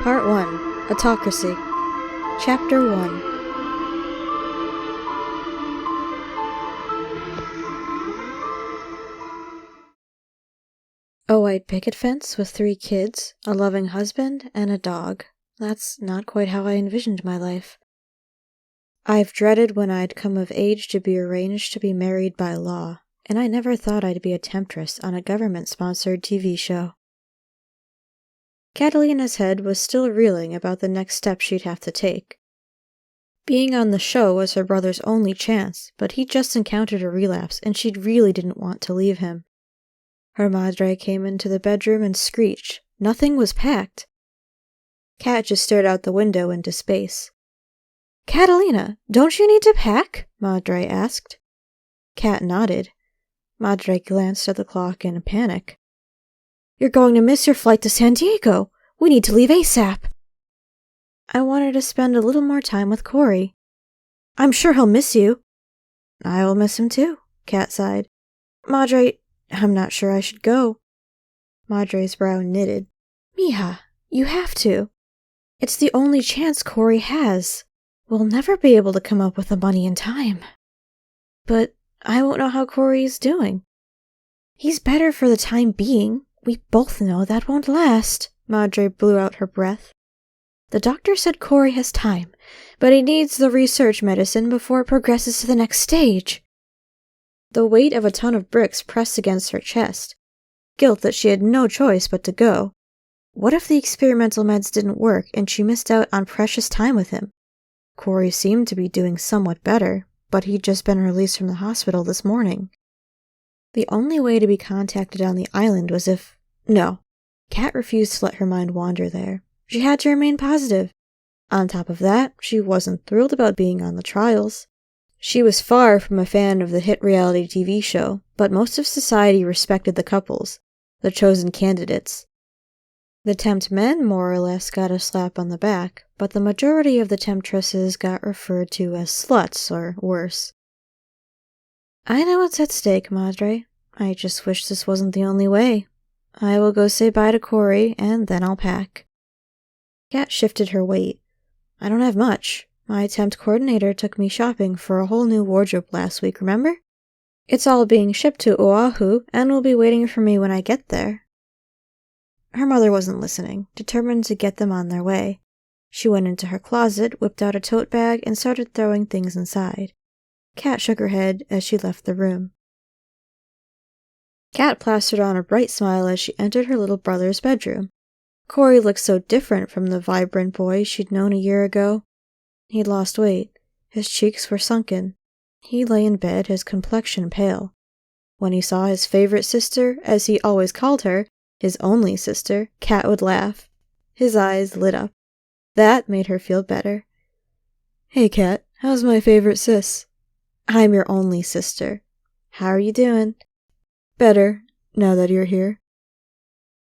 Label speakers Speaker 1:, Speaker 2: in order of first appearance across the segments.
Speaker 1: Part 1. Autocracy. Chapter 1. A white picket fence with 3 kids, a loving husband, and a dog. That's not quite how I envisioned my life. I've dreaded when I'd come of age to be arranged to be married by law, and I never thought I'd be a temptress on a government-sponsored TV show. Catalina's head was still reeling about the next step she'd have to take. Being on the show was her brother's only chance, but he'd just encountered a relapse and she really didn't want to leave him. Her madre came into the bedroom and screeched. Nothing was packed. Kat just stared out the window into space. "Catalina, don't you need to pack?" Madre asked. Kat nodded. Madre glanced at the clock in a panic. "You're going to miss your flight to San Diego. We need to leave ASAP." "I wanted to spend a little more time with Corey." "I'm sure he'll miss you." "I will miss him too," Kat sighed. "Madre, I'm not sure I should go." Madre's brow knitted. "Mija, you have to. It's the only chance Corey has. We'll never be able to come up with the money in time." "But I won't know how Corey is doing." "He's better for the time being. We both know that won't last." Madre blew out her breath. "The doctor said Corey has time, but he needs the research medicine before it progresses to the next stage." The weight of a ton of bricks pressed against her chest. Guilt that she had no choice but to go. What if the experimental meds didn't work and she missed out on precious time with him? Corey seemed to be doing somewhat better, but he'd just been released from the hospital this morning. The only way to be contacted on the island was if... No. Kat refused to let her mind wander there. She had to remain positive. On top of that, she wasn't thrilled about being on the trials. She was far from a fan of the hit reality TV show, but most of society respected the couples, the chosen candidates. The tempt men more or less got a slap on the back, but the majority of the temptresses got referred to as sluts or worse. "I know what's at stake, Madre. I just wish this wasn't the only way. I will go say bye to Corey, and then I'll pack." Kat shifted her weight. "I don't have much. My temp coordinator took me shopping for a whole new wardrobe last week, remember? It's all being shipped to Oahu, and will be waiting for me when I get there." Her mother wasn't listening, determined to get them on their way. She went into her closet, whipped out a tote bag, and started throwing things inside. Kat shook her head as she left the room. Kat plastered on a bright smile as she entered her little brother's bedroom. Corey looked so different from the vibrant boy she'd known a year ago. He'd lost weight. His cheeks were sunken. He lay in bed, his complexion pale. When he saw his favorite sister, as he always called her, his only sister, Kat would laugh. His eyes lit up. That made her feel better. "Hey, Kat, how's my favorite sis?" "I'm your only sister. How are you doing?" "Better, now that you're here."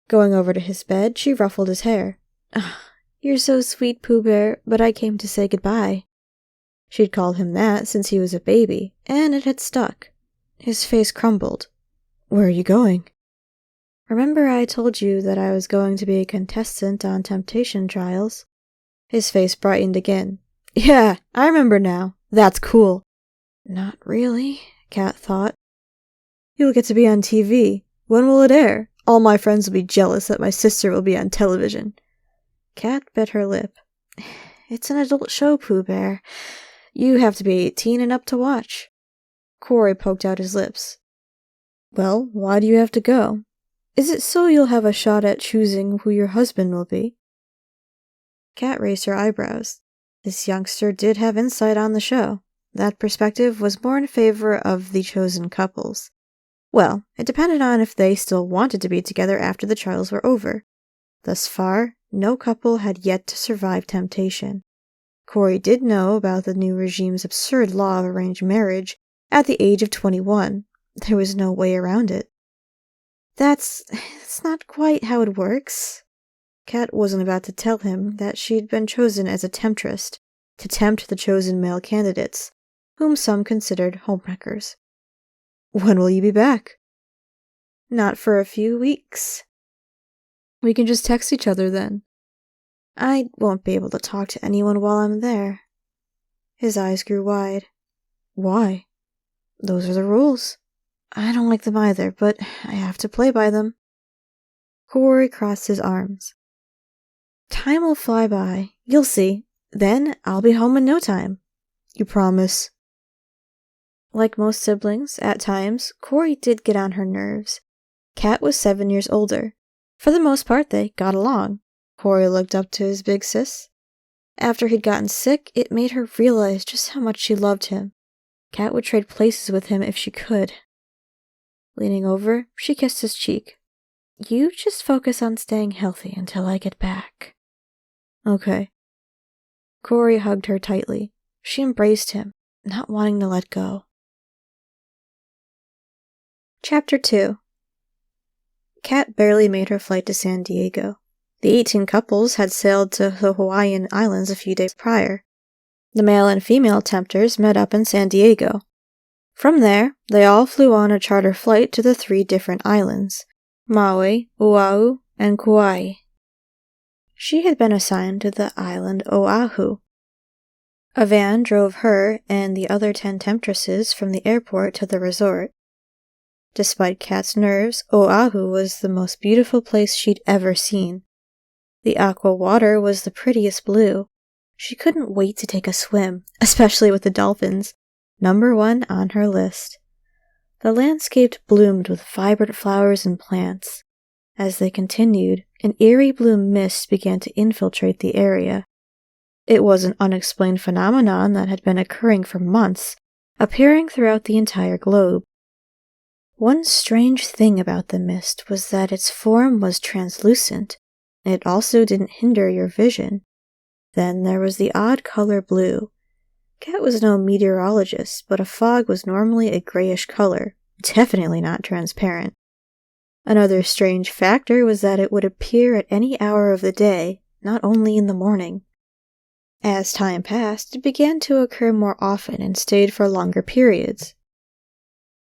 Speaker 1: Going over to his bed, she ruffled his hair. "You're so sweet, Pooh Bear, but I came to say goodbye." She'd called him that since he was a baby, and it had stuck. His face crumbled. "Where are you going?" "Remember I told you that I was going to be a contestant on Temptation Trials?" His face brightened again. "Yeah, I remember now. That's cool." "Not really," Kat thought. "You'll get to be on TV. When will it air? All my friends will be jealous that my sister will be on television." Kat bit her lip. "It's an adult show, Pooh Bear. You have to be 18 and up to watch." Corey poked out his lips. "Well, why do you have to go? Is it so you'll have a shot at choosing who your husband will be?" Kat raised her eyebrows. This youngster did have insight on the show. That perspective was more in favor of the chosen couples. Well, it depended on if they still wanted to be together after the trials were over. Thus far, no couple had yet to survive temptation. Corey did know about the new regime's absurd law of arranged marriage at the age of 21. There was no way around it. That's not quite how it works." Kat wasn't about to tell him that she'd been chosen as a temptress to tempt the chosen male candidates, whom some considered homewreckers. "When will you be back?" "Not for a few weeks." "We can just text each other then." I won't be able to talk to anyone while I'm there. His eyes grew wide. Why? Those are the rules. I don't like them either, but I have to play by them. Corey crossed his arms. Time will fly by. You'll see. Then I'll be home in no time. You promise? Like most siblings, at times, Corey did get on her nerves. Kat was 7 years older. For the most part, they got along. Corey looked up to his big sis. After he'd gotten sick, it made her realize just how much she loved him. Kat would trade places with him if she could. Leaning over, she kissed his cheek. You just focus on staying healthy until I get back. Okay. Corey hugged her tightly. She embraced him, not wanting to let go. Chapter 2. Kat barely made her flight to San Diego. The 18 couples had sailed to the Hawaiian Islands a few days prior. The male and female tempters met up in San Diego. From there, they all flew on a charter flight to the 3 different islands, Maui, Oahu, and Kauai. She had been assigned to the island Oahu. A van drove her and the other 10 temptresses from the airport to the resort. Despite Kat's nerves, Oahu was the most beautiful place she'd ever seen. The aqua water was the prettiest blue. She couldn't wait to take a swim, especially with the dolphins, #1 on her list. The landscape bloomed with vibrant flowers and plants. As they continued, an eerie blue mist began to infiltrate the area. It was an unexplained phenomenon that had been occurring for months, appearing throughout the entire globe. One strange thing about the mist was that its form was translucent, and it also didn't hinder your vision. Then there was the odd color blue. Kat was no meteorologist, but a fog was normally a grayish color, definitely not transparent. Another strange factor was that it would appear at any hour of the day, not only in the morning. As time passed, it began to occur more often and stayed for longer periods.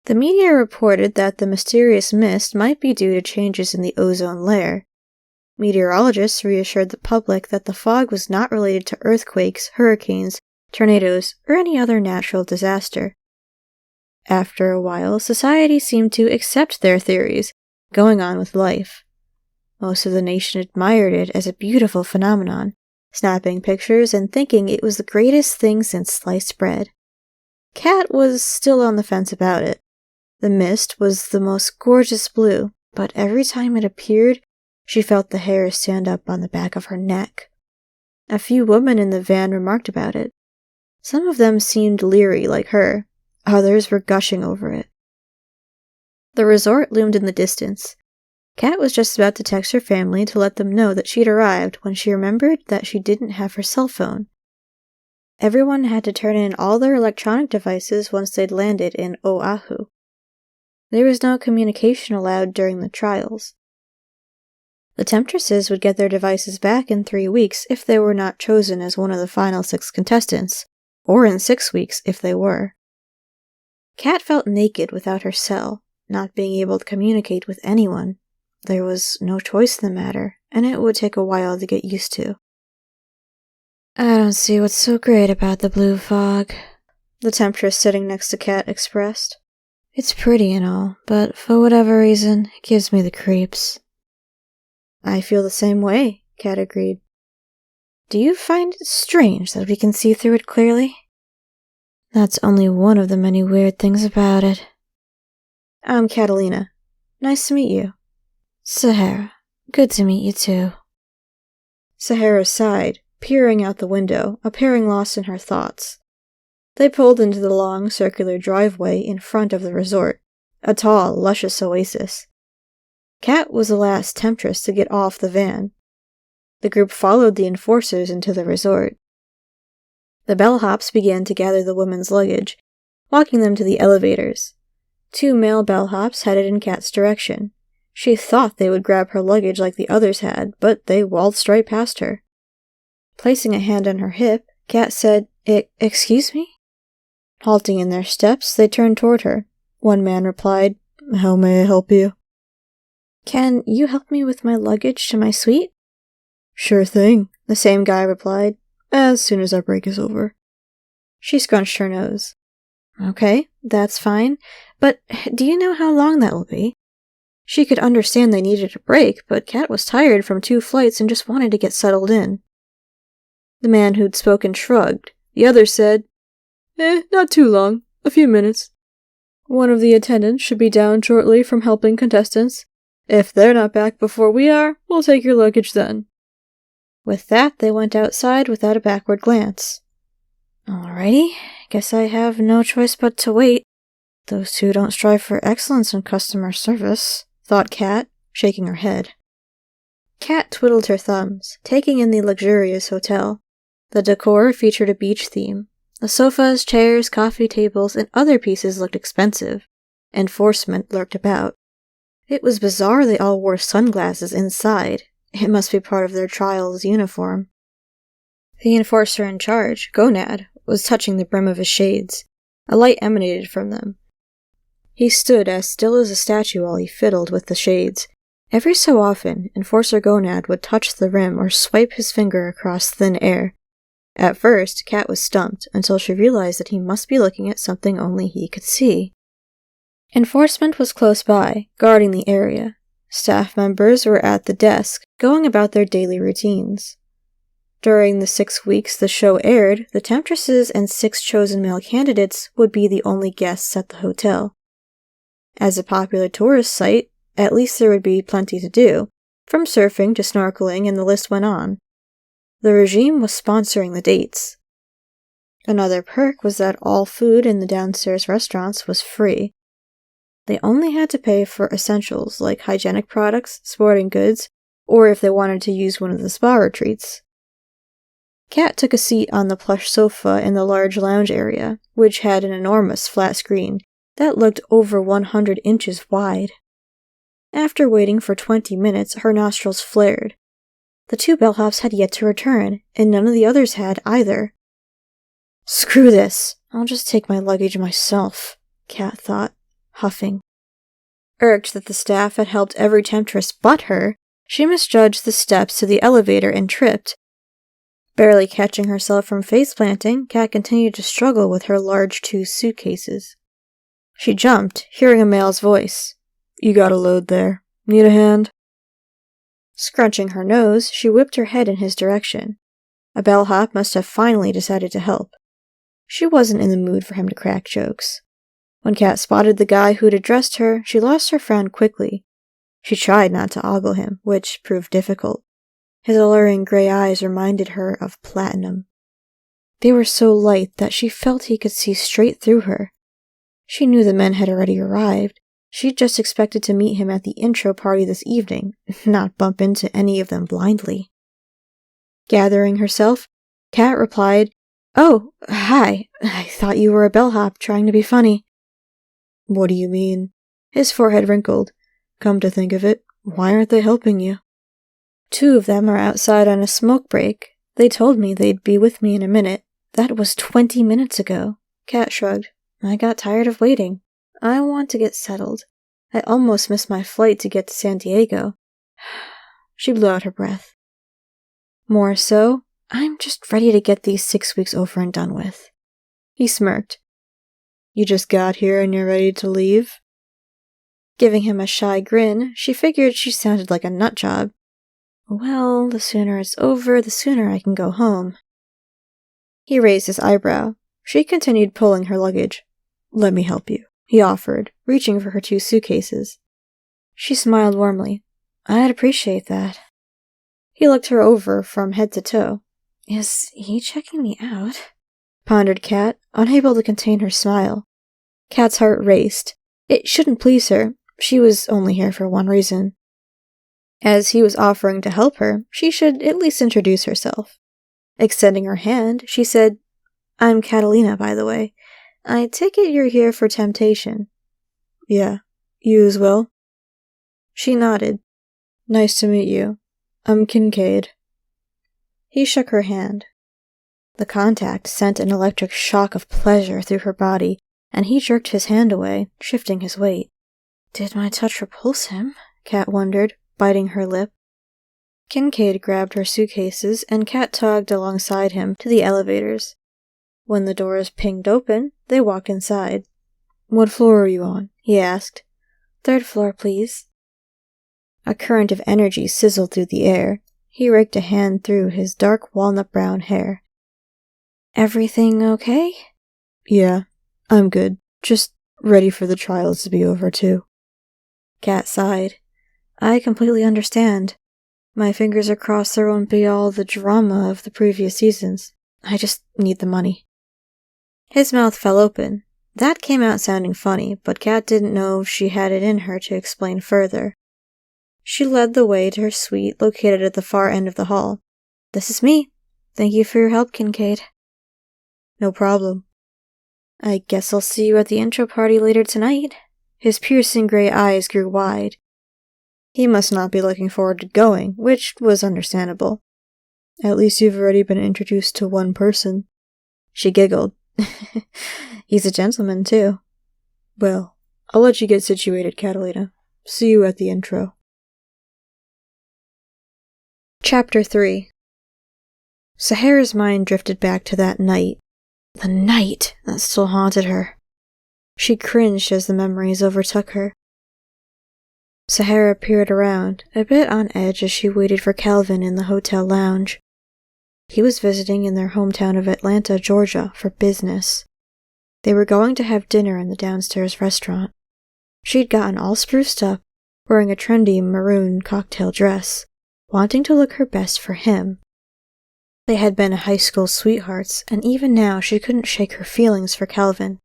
Speaker 1: The media reported that the mysterious mist might be due to changes in the ozone layer. Meteorologists reassured the public that the fog was not related to earthquakes, hurricanes, tornadoes, or any other natural disaster. After a while, society seemed to accept their theories, going on with life. Most of the nation admired it as a beautiful phenomenon, snapping pictures and thinking it was the greatest thing since sliced bread. Kat was still on the fence about it. The mist was the most gorgeous blue, but every time it appeared, she felt the hair stand up on the back of her neck. A few women in the van remarked about it. Some of them seemed leery like her, others were gushing over it. The resort loomed in the distance. Kat was just about to text her family to let them know that she'd arrived when she remembered that she didn't have her cell phone. Everyone had to turn in all their electronic devices once they'd landed in Oahu. There was no communication allowed during the trials. The temptresses would get their devices back in 3 weeks if they were not chosen as one of the final 6 contestants, or in 6 weeks if they were. Kat felt naked without her cell, not being able to communicate with anyone. There was no choice in the matter, and it would take a while to get used to. I don't see what's so great about the blue fog, the temptress sitting next to Kat expressed. It's pretty and all, but for whatever reason, it gives me the creeps. I feel the same way, Kat agreed. Do you find it strange that we can see through it clearly? That's only one of the many weird things about it. I'm Catalina. Nice to meet you. Sahara. Good to meet you too. Sahara sighed, peering out the window, appearing lost in her thoughts. They pulled into the long, circular driveway in front of the resort, a tall, luscious oasis. Kat was the last temptress to get off the van. The group followed the enforcers into the resort. The bellhops began to gather the women's luggage, walking them to the elevators. 2 male bellhops headed in Kat's direction. She thought they would grab her luggage like the others had, but they waltzed right past her. Placing a hand on her hip, Kat said, Excuse me? Halting in their steps, they turned toward her. One man replied, How may I help you? Can you help me with my luggage to my suite? Sure thing, the same guy replied, as soon as our break is over. She scrunched her nose. Okay, that's fine, but do you know how long that will be? She could understand they needed a break, but Kat was tired from 2 flights and just wanted to get settled in. The man who'd spoken shrugged. The other said, not too long. A few minutes. One of the attendants should be down shortly from helping contestants. If they're not back before we are, we'll take your luggage then. With that, they went outside without a backward glance. Alrighty, guess I have no choice but to wait. Those two don't strive for excellence in customer service, thought Kat, shaking her head. Kat twiddled her thumbs, taking in the luxurious hotel. The decor featured a beach theme. The sofas, chairs, coffee tables, and other pieces looked expensive. Enforcement lurked about. It was bizarre they all wore sunglasses inside. It must be part of their trial's uniform. The enforcer in charge, Gonad, was touching the brim of his shades. A light emanated from them. He stood as still as a statue while he fiddled with the shades. Every so often, Enforcer Gonad would touch the rim or swipe his finger across thin air. At first, Kat was stumped until she realized that he must be looking at something only he could see. Enforcement was close by, guarding the area. Staff members were at the desk, going about their daily routines. During the 6 weeks the show aired, the Temptresses and 6 chosen male candidates would be the only guests at the hotel. As a popular tourist site, at least there would be plenty to do, from surfing to snorkeling, and the list went on. The regime was sponsoring the dates. Another perk was that all food in the downstairs restaurants was free. They only had to pay for essentials like hygienic products, sporting goods, or if they wanted to use one of the spa retreats. Kat took a seat on the plush sofa in the large lounge area, which had an enormous flat screen that looked over 100 inches wide. After waiting for 20 minutes, her nostrils flared. The 2 bellhops had yet to return, and none of the others had either. Screw this! I'll just take my luggage myself, Kat thought, huffing. Irked that the staff had helped every temptress but her, she misjudged the steps to the elevator and tripped. Barely catching herself from face-planting, Kat continued to struggle with her large 2 suitcases. She jumped, hearing a male's voice. You got a load there. Need a hand? Scrunching her nose, she whipped her head in his direction. A bellhop must have finally decided to help. She wasn't in the mood for him to crack jokes. When Kat spotted the guy who'd addressed her, she lost her frown quickly. She tried not to ogle him, which proved difficult. His alluring gray eyes reminded her of platinum. They were so light that she felt he could see straight through her. She knew the men had already arrived. She'd just expected to meet him at the intro party this evening, not bump into any of them blindly. Gathering herself, Kat replied, Oh, hi. I thought you were a bellhop trying to be funny. What do you mean? His forehead wrinkled. Come to think of it, why aren't they helping you? 2 of them are outside on a smoke break. They told me they'd be with me in a minute. That was 20 minutes ago. Kat shrugged. I got tired of waiting. I want to get settled. I almost missed my flight to get to San Diego. She blew out her breath. More so, I'm just ready to get these 6 weeks over and done with. He smirked. You just got here and you're ready to leave? Giving him a shy grin, she figured she sounded like a nutjob. Well, the sooner it's over, the sooner I can go home. He raised his eyebrow. She continued pulling her luggage. Let me help you, he offered, reaching for her 2 suitcases. She smiled warmly. I'd appreciate that. He looked her over from head to toe. Is he checking me out? Pondered Kat, unable to contain her smile. Kat's heart raced. It shouldn't please her. She was only here for one reason. As he was offering to help her, she should at least introduce herself. Extending her hand, she said, I'm Catalina, by the way. I take it you're here for temptation. Yeah, you as well? She nodded. Nice to meet you. I'm Kincaid. He shook her hand. The contact sent an electric shock of pleasure through her body, and he jerked his hand away, shifting his weight. Did my touch repulse him? Kat wondered, biting her lip. Kincaid grabbed her suitcases and Kat tugged alongside him to the elevators. When the doors pinged open, they walked inside. "What floor are you on?" he asked. "Third floor, please." A current of energy sizzled through the air. He raked a hand through his dark walnut-brown hair. "Everything okay?" "Yeah, I'm good. Just ready for the trials to be over, too." Kat sighed. "I completely understand. My fingers are crossed there won't be all the drama of the previous seasons. I just need the money." His mouth fell open. That came out sounding funny, but Kat didn't know she had it in her to explain further. She led the way to her suite located at the far end of the hall. "This is me. Thank you for your help, Kincaid." "No problem." "I guess I'll see you at the intro party later tonight." His piercing gray eyes grew wide. He must not be looking forward to going, which was understandable. "At least you've already been introduced to one person." She giggled. "He's a gentleman, too." "Well, I'll let you get situated, Catalina. See you at the intro." Chapter 3. Sahara's mind drifted back to that night. The night that still haunted her. She cringed as the memories overtook her. Sahara peered around, a bit on edge as she waited for Calvin in the hotel lounge. He was visiting in their hometown of Atlanta, Georgia, for business. They were going to have dinner in the downstairs restaurant. She'd gotten all spruced up, wearing a trendy maroon cocktail dress, wanting to look her best for him. They had been high school sweethearts, and even now she couldn't shake her feelings for Calvin.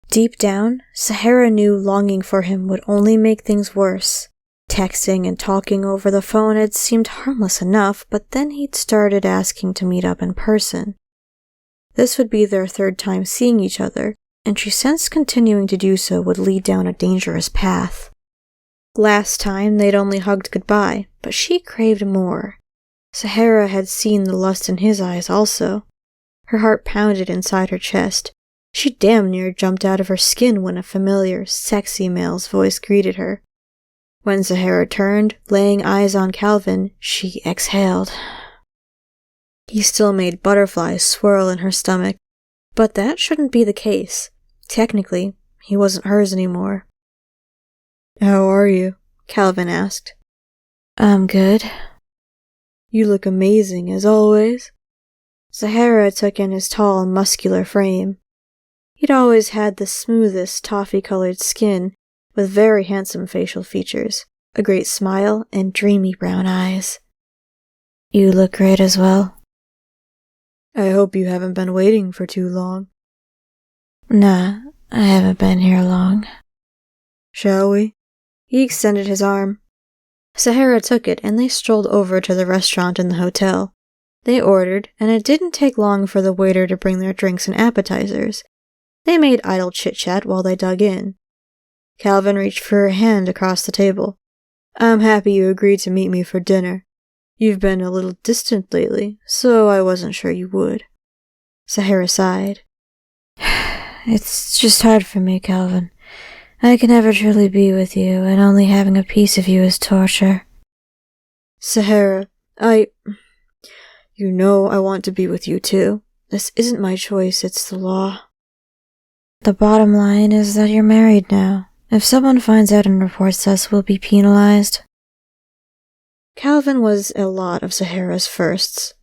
Speaker 1: Deep down, Sahara knew longing for him would only make things worse. Texting and talking over the phone had seemed harmless enough, but then he'd started asking to meet up in person. This would be their third time seeing each other, and she sensed continuing to do so would lead down a dangerous path. Last time they'd only hugged goodbye, but she craved more. Sahara had seen the lust in his eyes also. Her heart pounded inside her chest. She damn near jumped out of her skin when a familiar, sexy male's voice greeted her. When Sahara turned, laying eyes on Calvin, she exhaled. He still made butterflies swirl in her stomach, but that shouldn't be the case. Technically, he wasn't hers anymore. "How are you?" Calvin asked. "I'm good." "You look amazing, as always." Sahara took in his tall, muscular frame. He'd always had the smoothest, toffee-colored skin, with very handsome facial features, a great smile, and dreamy brown eyes. "You look great as well." "I hope you haven't been waiting for too long." "Nah, I haven't been here long." "Shall we?" He extended his arm. Sahara took it, and they strolled over to the restaurant in the hotel. They ordered, and it didn't take long for the waiter to bring their drinks and appetizers. They made idle chit-chat while they dug in. Calvin reached for her hand across the table. "I'm happy you agreed to meet me for dinner. You've been a little distant lately, so I wasn't sure you would." Sahara sighed. "It's just hard for me, Calvin. I can never truly be with you, and only having a piece of you is torture." "Sahara, You know I want to be with you too. This isn't my choice, it's the law." "The bottom line is that you're married now. If someone finds out and reports us, we'll be penalized." Calvin was a lot of Sahara's firsts.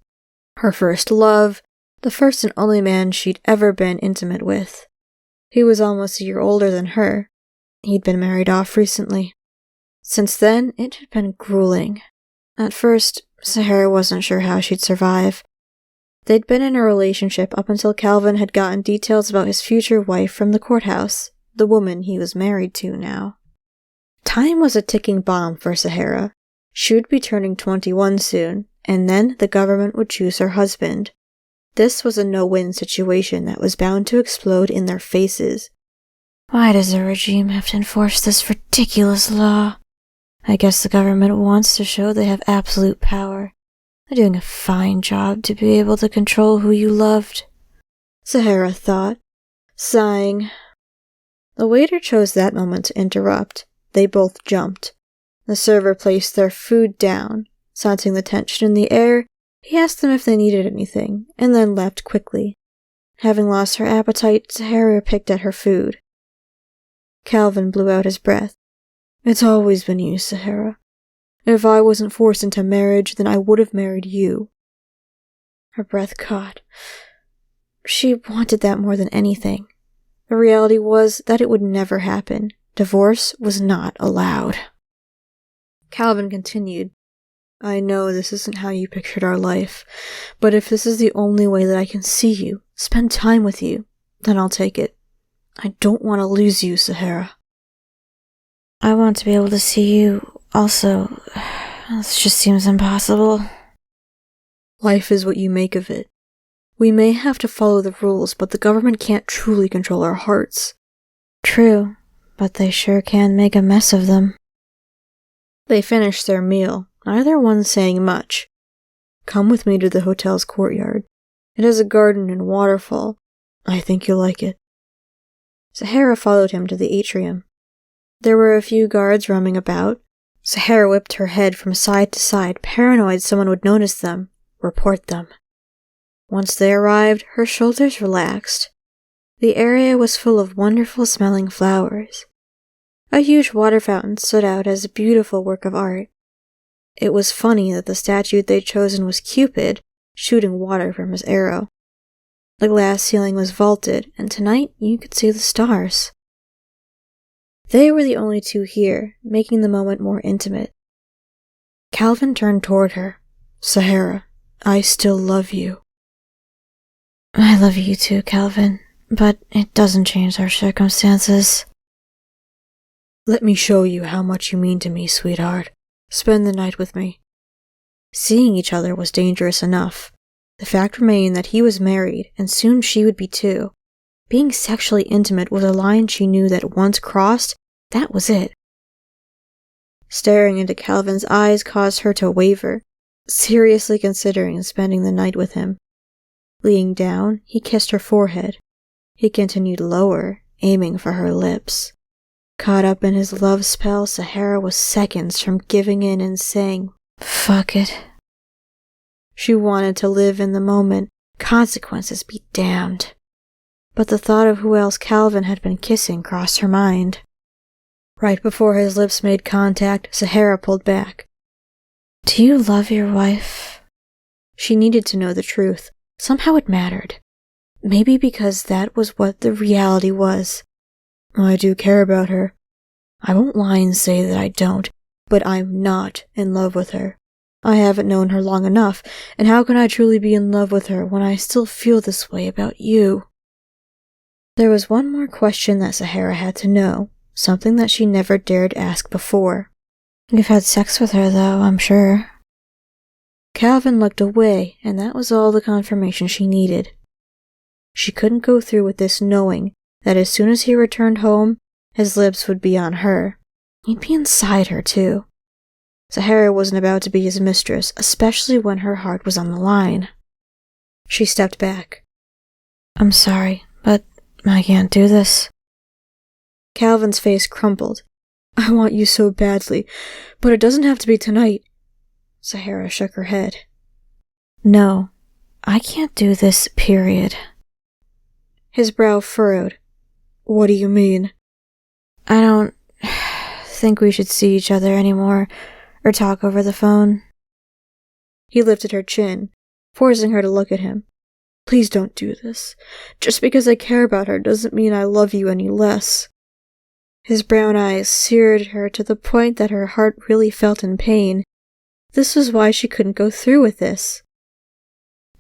Speaker 1: Her first love, the first and only man she'd ever been intimate with. He was almost a year older than her. He'd been married off recently. Since then, it had been grueling. At first, Sahara wasn't sure how she'd survive. They'd been in a relationship up until Calvin had gotten details about his future wife from the courthouse, the woman he was married to now. Time was a ticking bomb for Sahara. She would be turning 21 soon, and then the government would choose her husband. This was a no-win situation that was bound to explode in their faces. Why does the regime have to enforce this ridiculous law? I guess the government wants to show they have absolute power. They're doing a fine job to be able to control who you loved, Sahara thought, sighing. The waiter chose that moment to interrupt. They both jumped. The server placed their food down. Sensing the tension in the air, he asked them if they needed anything, and then left quickly. Having lost her appetite, Sahara picked at her food. Calvin blew out his breath. "It's always been you, Sahara. If I wasn't forced into marriage, then I would have married you." Her breath caught. She wanted that more than anything. The reality was that it would never happen. Divorce was not allowed. Calvin continued. "I know this isn't how you pictured our life, but if this is the only way that I can see you, spend time with you, then I'll take it. I don't want to lose you, Sahara." "I want to be able to see you also. This just seems impossible." "Life is what you make of it. We may have to follow the rules, but the government can't truly control our hearts." "True, but they sure can make a mess of them." They finished their meal, neither one saying much. "Come with me to the hotel's courtyard. It has a garden and waterfall. I think you'll like it." Sahara followed him to the atrium. There were a few guards roaming about. Sahara whipped her head from side to side, paranoid someone would notice them, report them. Once they arrived, her shoulders relaxed. The area was full of wonderful-smelling flowers. A huge water fountain stood out as a beautiful work of art. It was funny that the statue they'd chosen was Cupid, shooting water from his arrow. The glass ceiling was vaulted, and tonight you could see the stars. They were the only two here, making the moment more intimate. Calvin turned toward her. "Sahara, I still love you." "I love you too, Calvin, but it doesn't change our circumstances." "Let me show you how much you mean to me, sweetheart. Spend the night with me." Seeing each other was dangerous enough. The fact remained that he was married, and soon she would be too. Being sexually intimate was a line she knew that once crossed, that was it. Staring into Calvin's eyes caused her to waver, seriously considering spending the night with him. Leaning down, he kissed her forehead. He continued lower, aiming for her lips. Caught up in his love spell, Sahara was seconds from giving in and saying, "Fuck it." She wanted to live in the moment, consequences be damned. But the thought of who else Calvin had been kissing crossed her mind. Right before his lips made contact, Sahara pulled back. "Do you love your wife?" She needed to know the truth. Somehow it mattered. Maybe because that was what the reality was. "I do care about her. I won't lie and say that I don't, but I'm not in love with her. I haven't known her long enough, and how can I truly be in love with her when I still feel this way about you?" There was one more question that Sahara had to know, something that she never dared ask before. "You've had sex with her, though, I'm sure." Calvin looked away, and that was all the confirmation she needed. She couldn't go through with this knowing that as soon as he returned home, his lips would be on her. He'd be inside her, too. Sahara wasn't about to be his mistress, especially when her heart was on the line. She stepped back. "I'm sorry, but I can't do this." Calvin's face crumpled. "I want you so badly, but it doesn't have to be tonight." Sahara shook her head. "No, I can't do this, period." His brow furrowed. "What do you mean?" "I don't think we should see each other anymore, or talk over the phone." He lifted her chin, forcing her to look at him. "Please don't do this. Just because I care about her doesn't mean I love you any less." His brown eyes seared her to the point that her heart really felt in pain. This was why she couldn't go through with this.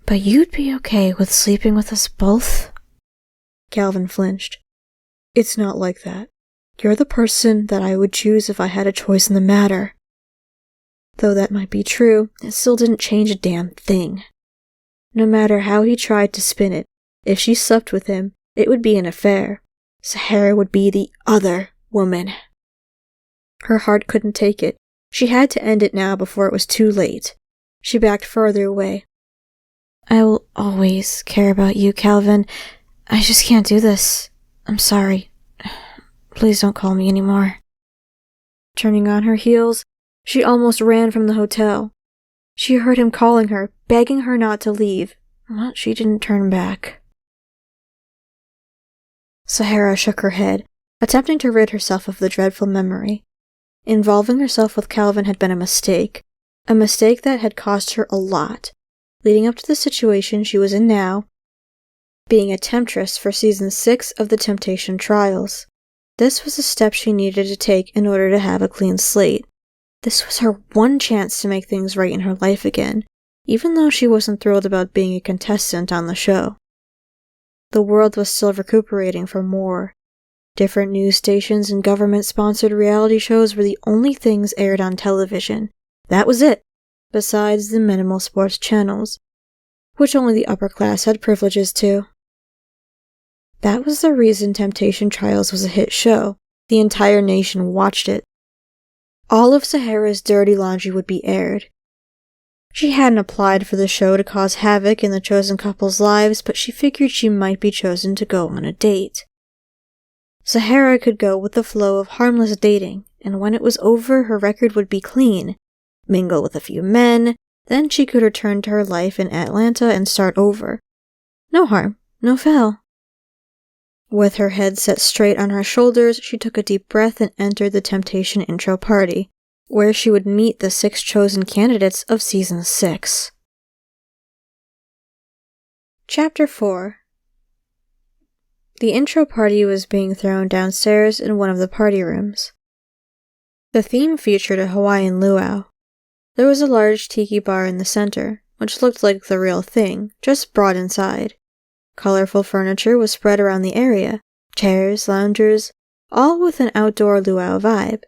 Speaker 1: "But you'd be okay with sleeping with us both?" Calvin flinched. "It's not like that. You're the person that I would choose if I had a choice in the matter." Though that might be true, it still didn't change a damn thing. No matter how he tried to spin it, if she slept with him, it would be an affair. Sahara would be the other woman. Her heart couldn't take it. She had to end it now before it was too late. She backed further away. "I will always care about you, Calvin. I just can't do this. I'm sorry. Please don't call me anymore." Turning on her heels, she almost ran from the hotel. She heard him calling her, begging her not to leave, but she didn't turn back. Sahara shook her head, attempting to rid herself of the dreadful memory. Involving herself with Calvin had been a mistake that had cost her a lot, leading up to the situation she was in now, being a temptress for Season 6 of the Temptation Trials. This was a step she needed to take in order to have a clean slate. This was her one chance to make things right in her life again, even though she wasn't thrilled about being a contestant on the show. The world was still recuperating from war. Different news stations and government-sponsored reality shows were the only things aired on television. That was it, besides the minimal sports channels, which only the upper class had privileges to. That was the reason Temptation Trials was a hit show. The entire nation watched it. All of Sahara's dirty laundry would be aired. She hadn't applied for the show to cause havoc in the chosen couple's lives, but she figured she might be chosen to go on a date. Sahara could go with the flow of harmless dating, and when it was over, her record would be clean. Mingle with a few men, then she could return to her life in Atlanta and start over. No harm, no foul. With her head set straight on her shoulders, she took a deep breath and entered the Temptation intro party, where she would meet the 6 chosen candidates of Season 6. Chapter 4. The intro party was being thrown downstairs in one of the party rooms. The theme featured a Hawaiian luau. There was a large tiki bar in the center, which looked like the real thing, just brought inside. Colorful furniture was spread around the area, chairs, loungers, all with an outdoor luau vibe.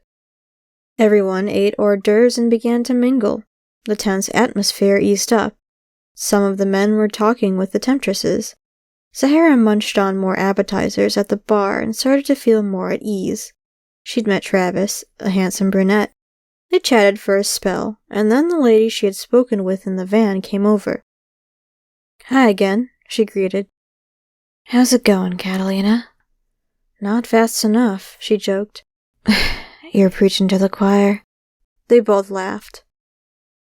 Speaker 1: Everyone ate hors d'oeuvres and began to mingle. The tense atmosphere eased up. Some of the men were talking with the temptresses. Sahara munched on more appetizers at the bar and started to feel more at ease. She'd met Travis, a handsome brunette. They chatted for a spell, and then the lady she had spoken with in the van came over. "Hi again," she greeted. "How's it going, Catalina?" "Not fast enough," she joked. "You're preaching to the choir." They both laughed.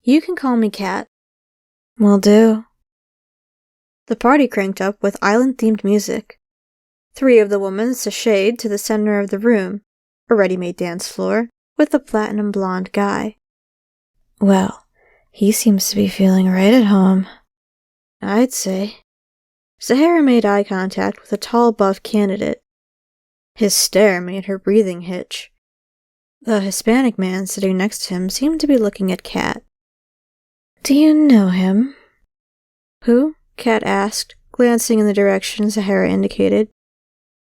Speaker 1: "You can call me Cat." "Will do." The party cranked up with island-themed music. 3 of the women sashayed to the center of the room, a ready-made dance floor, with a platinum blonde guy. "Well, he seems to be feeling right at home." "I'd say." Sahara made eye contact with a tall, buff candidate. His stare made her breathing hitch. The Hispanic man sitting next to him seemed to be looking at Kat. "Do you know him?" "Who?" Kat asked, glancing in the direction Sahara indicated.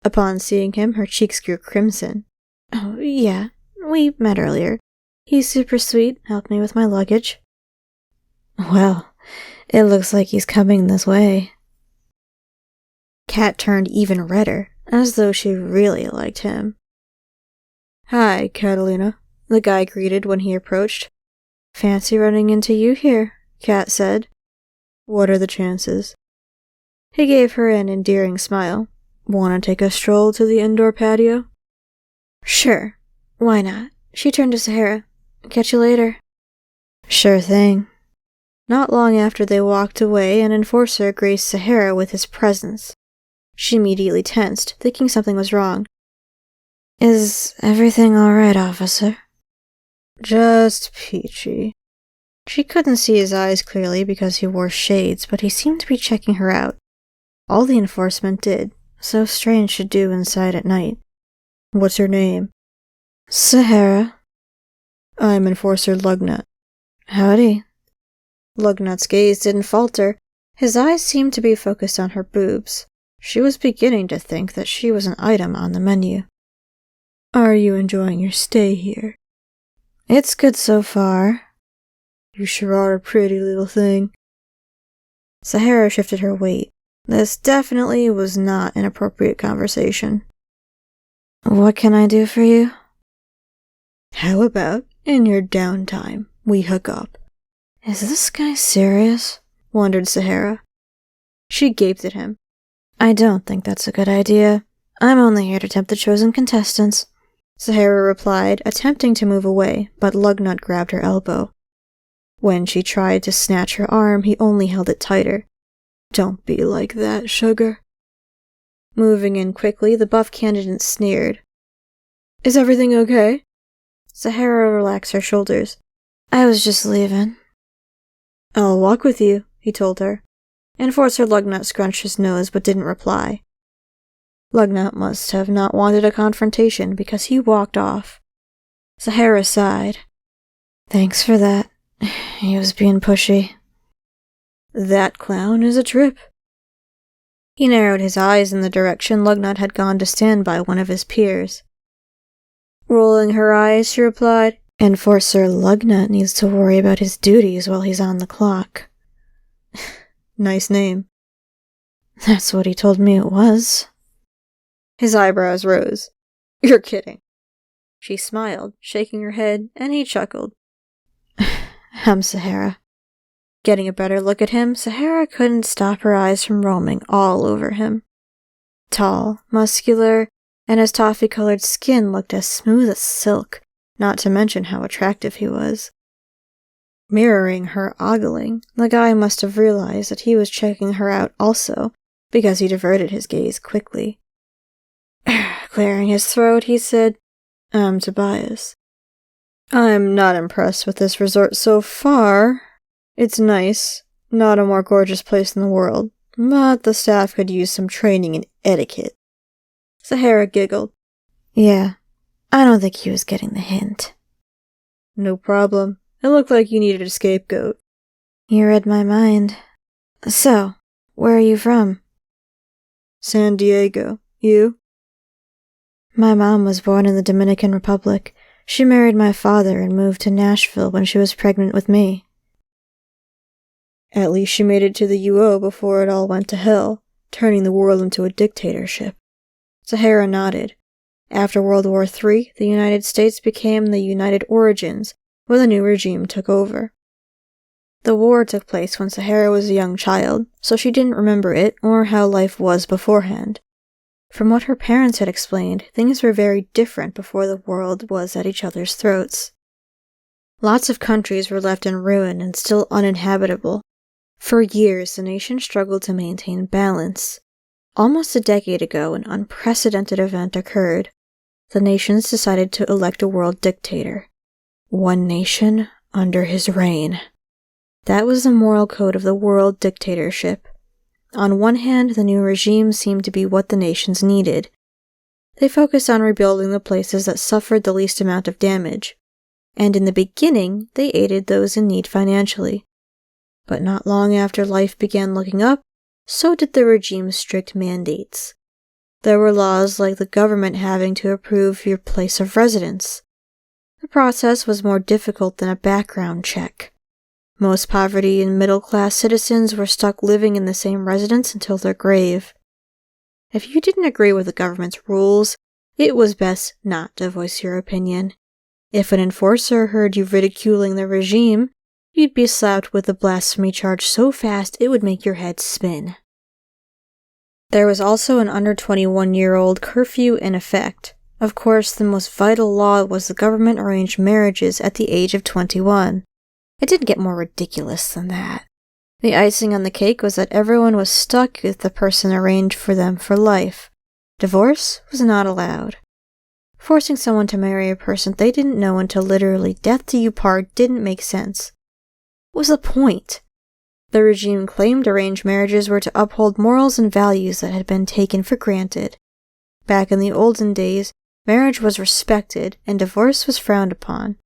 Speaker 1: Upon seeing him, her cheeks grew crimson. "Oh, yeah, we met earlier. He's super sweet, helped me with my luggage." "Well, it looks like he's coming this way." Kat turned even redder, as though she really liked him. "Hi, Catalina," the guy greeted when he approached. "Fancy running into you here," Kat said. "What are the chances?" He gave her an endearing smile. "Want to take a stroll to the indoor patio?" "Sure. Why not?" She turned to Sahara. "Catch you later." "Sure thing." Not long after they walked away, an enforcer graced Sahara with his presence. She immediately tensed, thinking something was wrong. "Is everything all right, officer?" "Just peachy." She couldn't see his eyes clearly because he wore shades, but he seemed to be checking her out. All the enforcement did, so strange to do inside at night. "What's your name?" "Sahara." "I'm Enforcer Lugnut." "Howdy." Lugnut's gaze didn't falter. His eyes seemed to be focused on her boobs. She was beginning to think that she was an item on the menu. "Are you enjoying your stay here?" "It's good so far." "You sure are a pretty little thing." Sahara shifted her weight. This definitely was not an appropriate conversation. "What can I do for you?" "How about, in your downtime, we hook up?" "Is this guy serious?" wondered Sahara. She gaped at him. "I don't think that's a good idea. I'm only here to tempt the chosen contestants." Sahara replied, attempting to move away, but Lugnut grabbed her elbow. When she tried to snatch her arm, he only held it tighter. "Don't be like that, sugar." Moving in quickly, the buff candidate sneered. "Is everything okay?" Sahara relaxed her shoulders. "I was just leaving." "I'll walk with you," he told her. Enforcer Lugnut scrunched his nose but didn't reply. Lugnut must have not wanted a confrontation because he walked off. Sahara sighed. "Thanks for that. He was being pushy." "That clown is a trip." He narrowed his eyes in the direction Lugnut had gone to stand by one of his peers. Rolling her eyes, she replied, "Enforcer Lugnut needs to worry about his duties while he's on the clock." "Nice name." "That's what he told me it was." His eyebrows rose. "You're kidding." She smiled, shaking her head, and he chuckled. "I'm Sahara." Getting a better look at him, Sahara couldn't stop her eyes from roaming all over him. Tall, muscular, and his toffee-colored skin looked as smooth as silk, not to mention how attractive he was. Mirroring her ogling, the guy must have realized that he was checking her out also, because he diverted his gaze quickly. Clearing his throat, he said, "I'm Tobias. I'm not impressed with this resort so far. It's nice, not a more gorgeous place in the world, but the staff could use some training in etiquette." Sahara giggled. "Yeah, I don't think he was getting the hint." "No problem. It looked like you needed a scapegoat." "You read my mind. So, where are you from?" "San Diego. You?" "My mom was born in the Dominican Republic. She married my father and moved to Nashville when she was pregnant with me." "At least she made it to the UO before it all went to hell, turning the world into a dictatorship." Sahara nodded. After World War III, the United States became the United Origins, where the new regime took over. The war took place when Sahara was a young child, so she didn't remember it or how life was beforehand. From what her parents had explained, things were very different before the world was at each other's throats. Lots of countries were left in ruin and still uninhabitable. For years, the nation struggled to maintain balance. Almost a decade ago, an unprecedented event occurred. The nations decided to elect a world dictator. One nation under his reign. That was the moral code of the world dictatorship. On one hand, the new regime seemed to be what the nations needed. They focused on rebuilding the places that suffered the least amount of damage, and in the beginning, they aided those in need financially. But not long after life began looking up, so did the regime's strict mandates. There were laws like the government having to approve your place of residence. The process was more difficult than a background check. Most poverty and middle-class citizens were stuck living in the same residence until their grave. If you didn't agree with the government's rules, it was best not to voice your opinion. If an enforcer heard you ridiculing the regime, you'd be slapped with a blasphemy charge so fast it would make your head spin. There was also an under 21-year-old curfew in effect. Of course, the most vital law was the government arranged marriages at the age of 21. It didn't get more ridiculous than that. The icing on the cake was that everyone was stuck with the person arranged for them for life. Divorce was not allowed. Forcing someone to marry a person they didn't know until literally death do you part didn't make sense. What was the point? The regime claimed arranged marriages were to uphold morals and values that had been taken for granted. Back in the olden days, marriage was respected and divorce was frowned upon.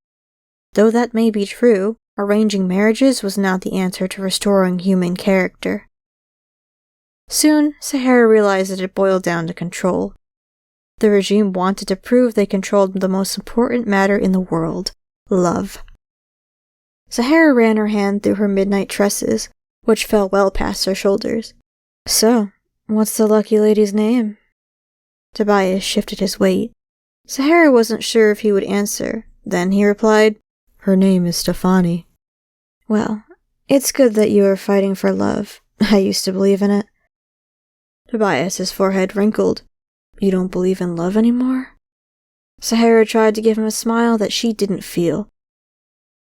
Speaker 1: Though that may be true, arranging marriages was not the answer to restoring human character. Soon, Sahara realized that it boiled down to control. The regime wanted to prove they controlled the most important matter in the world, love. Sahara ran her hand through her midnight tresses, which fell well past her shoulders. "So, what's the lucky lady's name?" Tobias shifted his weight. Sahara wasn't sure if he would answer. Then he replied, "Her name is Stefani." "Well, it's good that you are fighting for love. I used to believe in it." Tobias's forehead wrinkled. "You don't believe in love anymore?" Sahara tried to give him a smile that she didn't feel.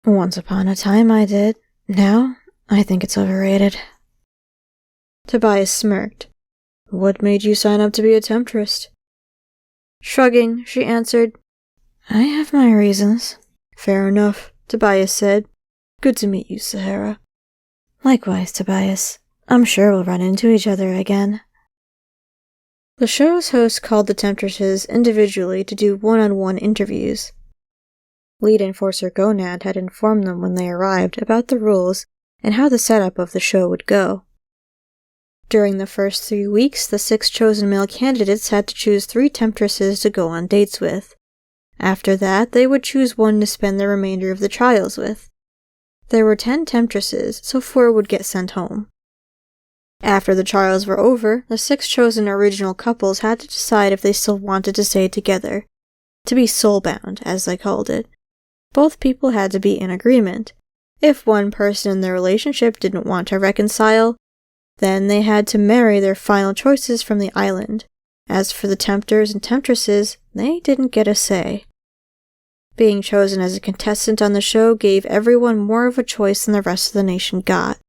Speaker 1: Once upon a time I did. Now, I think it's overrated. Tobias smirked. What made you sign up to be a temptress? Shrugging, she answered, I have my reasons. Fair enough, Tobias said. Good to meet you, Sahara. Likewise, Tobias. I'm sure we'll run into each other again. The show's host called the temptresses individually to do one-on-one interviews. Lead enforcer Gonad had informed them when they arrived about the rules and how the setup of the show would go. During the first 3 weeks, the 6 chosen male candidates had to choose 3 temptresses to go on dates with. After that, they would choose one to spend the remainder of the trials with. There were 10 temptresses, so 4 would get sent home. After the trials were over, the 6 chosen original couples had to decide if they still wanted to stay together. To be soulbound, as they called it. Both people had to be in agreement. If one person in the relationship didn't want to reconcile, then they had to marry their final choices from the island. As for the tempters and temptresses, they didn't get a say. Being chosen as a contestant on the show gave everyone more of a choice than the rest of the nation got.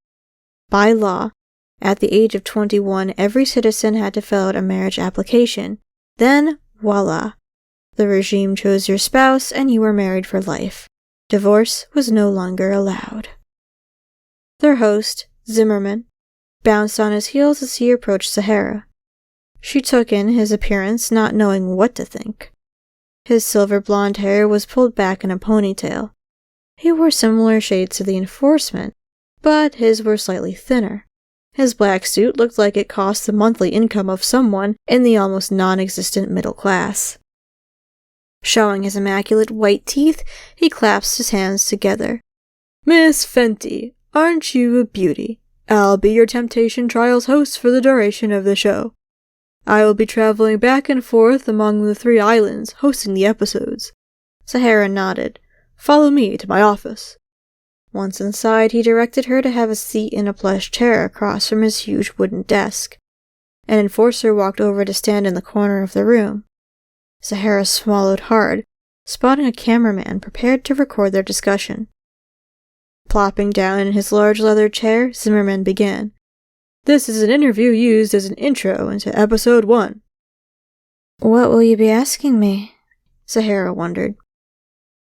Speaker 1: By law, at the age of 21, every citizen had to fill out a marriage application. Then, voila! The regime chose your spouse and you were married for life. Divorce was no longer allowed. Their host, Zimmerman, bounced on his heels as he approached Sahara. She took in his appearance, not knowing what to think. His silver blonde hair was pulled back in a ponytail. He wore similar shades to the enforcement, but his were slightly thinner. His black suit looked like it cost the monthly income of someone in the almost non-existent middle class. Showing his immaculate white teeth, he clasped his hands together. Miss Fenty, aren't you a beauty? I'll be your Temptation Trials host for the duration of the show. I will be traveling back and forth among the 3 islands, hosting the episodes. Sahara nodded. Follow me to my office. Once inside, he directed her to have a seat in a plush chair across from his huge wooden desk. An enforcer walked over to stand in the corner of the room. Sahara swallowed hard, spotting a cameraman prepared to record their discussion. Plopping down in his large leather chair, Zimmerman began. This is an interview used as an intro into episode 1. What will you be asking me? Sahara wondered.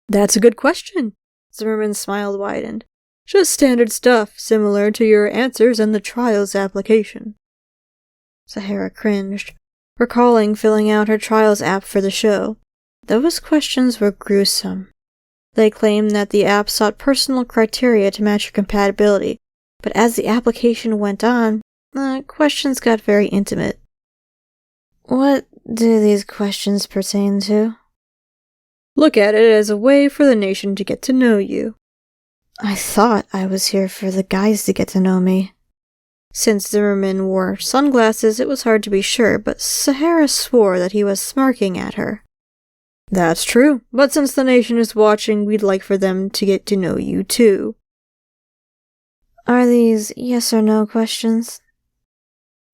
Speaker 1: That's a good question. Zimmerman's smile widened. Just standard stuff, similar to your answers in the trials application. Sahara cringed, recalling filling out her trials app for the show. Those questions were gruesome. They claimed that the app sought personal criteria to match your compatibility, but as the application went on, the questions got very intimate. What do these questions pertain to? Look at it as a way for the nation to get to know you. I thought I was here for the guys to get to know me. Since Zimmerman wore sunglasses, it was hard to be sure, but Sahara swore that he was smirking at her. That's true, but since the nation is watching, we'd like for them to get to know you too. Are these yes or no questions?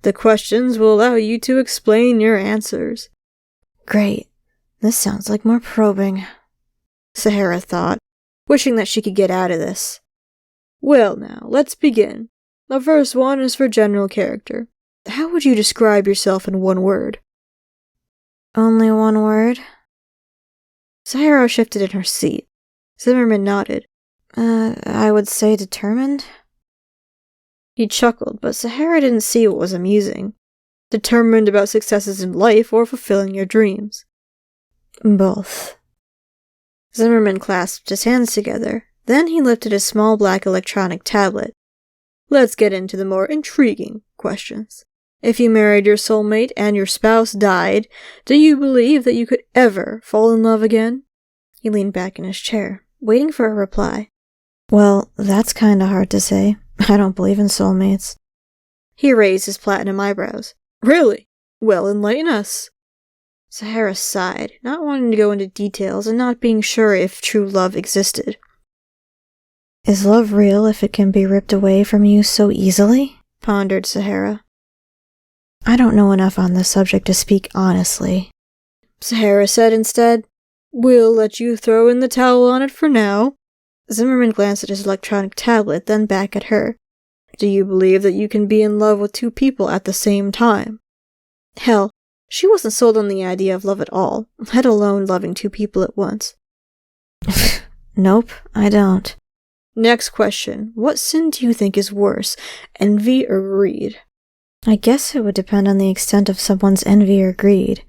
Speaker 1: The questions will allow you to explain your answers. Great. This sounds like more probing, Sahara thought, wishing that she could get out of this. Well now, let's begin. The first one is for general character. How would you describe yourself in 1 word? Only 1 word? Sahara shifted in her seat. Zimmerman nodded. I would say determined? He chuckled, but Sahara didn't see what was amusing. Determined about successes in life or fulfilling your dreams? Both. Zimmerman clasped his hands together. Then he lifted a small black electronic tablet. Let's get into the more intriguing questions. If you married your soulmate and your spouse died, do you believe that you could ever fall in love again? He leaned back in his chair, waiting for a reply. Well, that's kinda hard to say. I don't believe in soulmates. He raised his platinum eyebrows. Really? Well, enlighten us. Sahara sighed, not wanting to go into details and not being sure if true love existed. Is love real if it can be ripped away from you so easily? Pondered Sahara. I don't know enough on this subject to speak honestly. Sahara said instead, We'll let you throw in the towel on it for now. Zimmerman glanced at his electronic tablet, then back at her. Do you believe that you can be in love with two people at the same time? Hell, she wasn't sold on the idea of love at all, let alone loving two people at once. Nope, I don't. Next question. What sin do you think is worse, envy or greed? I guess it would depend on the extent of someone's envy or greed.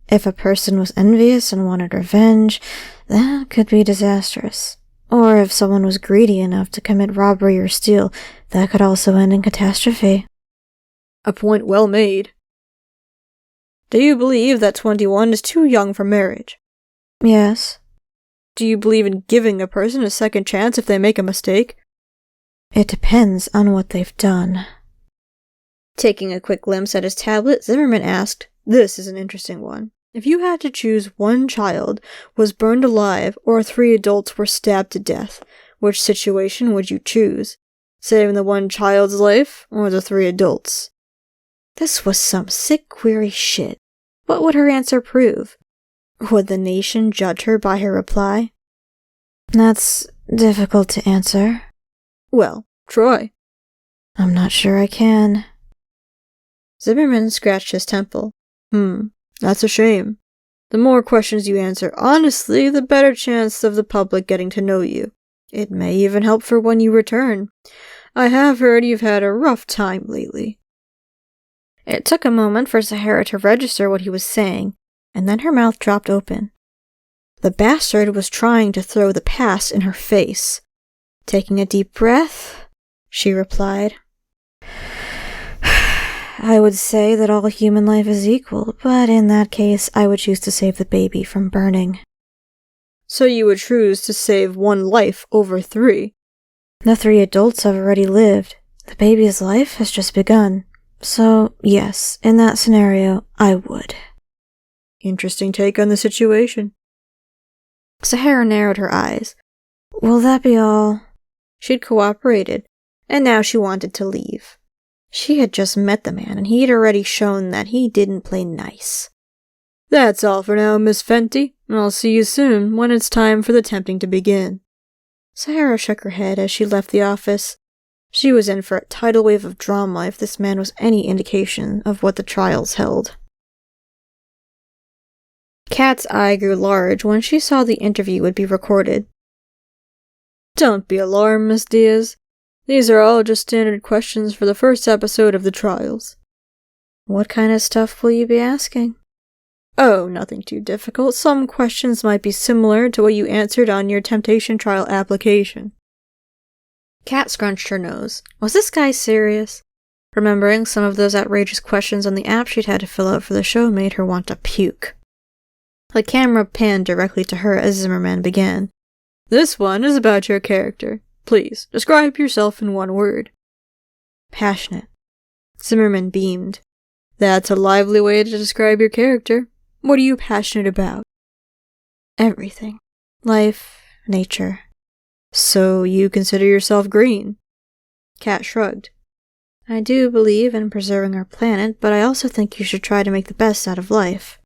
Speaker 1: If a person was envious and wanted revenge, that could be disastrous. Or if someone was greedy enough to commit robbery or steal, that could also end in catastrophe. A point well made. Do you believe that 21 is too young for marriage? Yes. Do you believe in giving a person a second chance if they make a mistake? It depends on what they've done. Taking a quick glimpse at his tablet, Zimmerman asked, This is an interesting one. If you had to choose one child was burned alive or 3 adults were stabbed to death, which situation would you choose? Saving the one child's life or the 3 adults? This was some sick query shit. What would her answer prove? Would the nation judge her by her reply? That's difficult to answer. Well, try. I'm not sure I can. Zimmerman scratched his temple. That's a shame. The more questions you answer honestly, the better chance of the public getting to know you. It may even help for when you return. I have heard you've had a rough time lately. It took a moment for Sahara to register what he was saying, and then her mouth dropped open. The bastard was trying to throw the past in her face. Taking a deep breath, she replied, I would say that all human life is equal, but in that case, I would choose to save the baby from burning. So you would choose to save one life over 3? The 3 adults have already lived. The baby's life has just begun. So, yes, in that scenario, I would. Interesting take on the situation. Sahara narrowed her eyes. Will that be all? She'd cooperated, and now she wanted to leave. She had just met the man, and he had already shown that he didn't play nice. That's all for now, Miss Fenty. I'll see you soon, when it's time for the tempting to begin. Sahara shook her head as she left the office. She was in for a tidal wave of drama if this man was any indication of what the trials held. Kat's eye grew large when she saw the interview would be recorded. Don't be alarmed, Miss Diaz. These are all just standard questions for the first episode of the trials. What kind of stuff will you be asking? Oh, nothing too difficult. Some questions might be similar to what you answered on your temptation trial application. Kat scrunched her nose. Was this guy serious? Remembering some of those outrageous questions on the app she'd had to fill out for the show made her want to puke. The camera panned directly to her as Zimmerman began. This one is about your character. Please, describe yourself in one word. Passionate. Zimmerman beamed. That's a lively way to describe your character. What are you passionate about? Everything. Life, nature. So you consider yourself green? Kat shrugged. I do believe in preserving our planet, but I also think you should try to make the best out of life.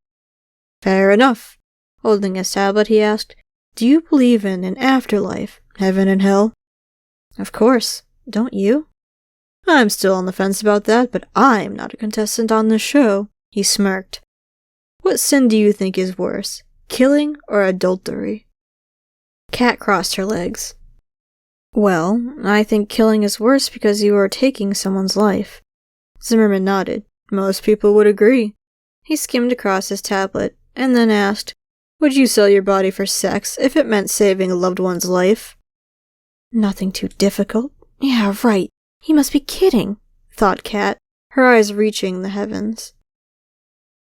Speaker 1: Fair enough. Holding his tablet, he asked, Do you believe in an afterlife, heaven and hell? Of course. Don't you? I'm still on the fence about that, but I'm not a contestant on this show, he smirked. What sin do you think is worse, killing or adultery? Kat crossed her legs. Well, I think killing is worse because you are taking someone's life. Zimmerman nodded. Most people would agree. He skimmed across his tablet, and then asked, Would you sell your body for sex if it meant saving a loved one's life? Nothing too difficult. Yeah, right. He must be kidding, thought Kat, her eyes reaching the heavens.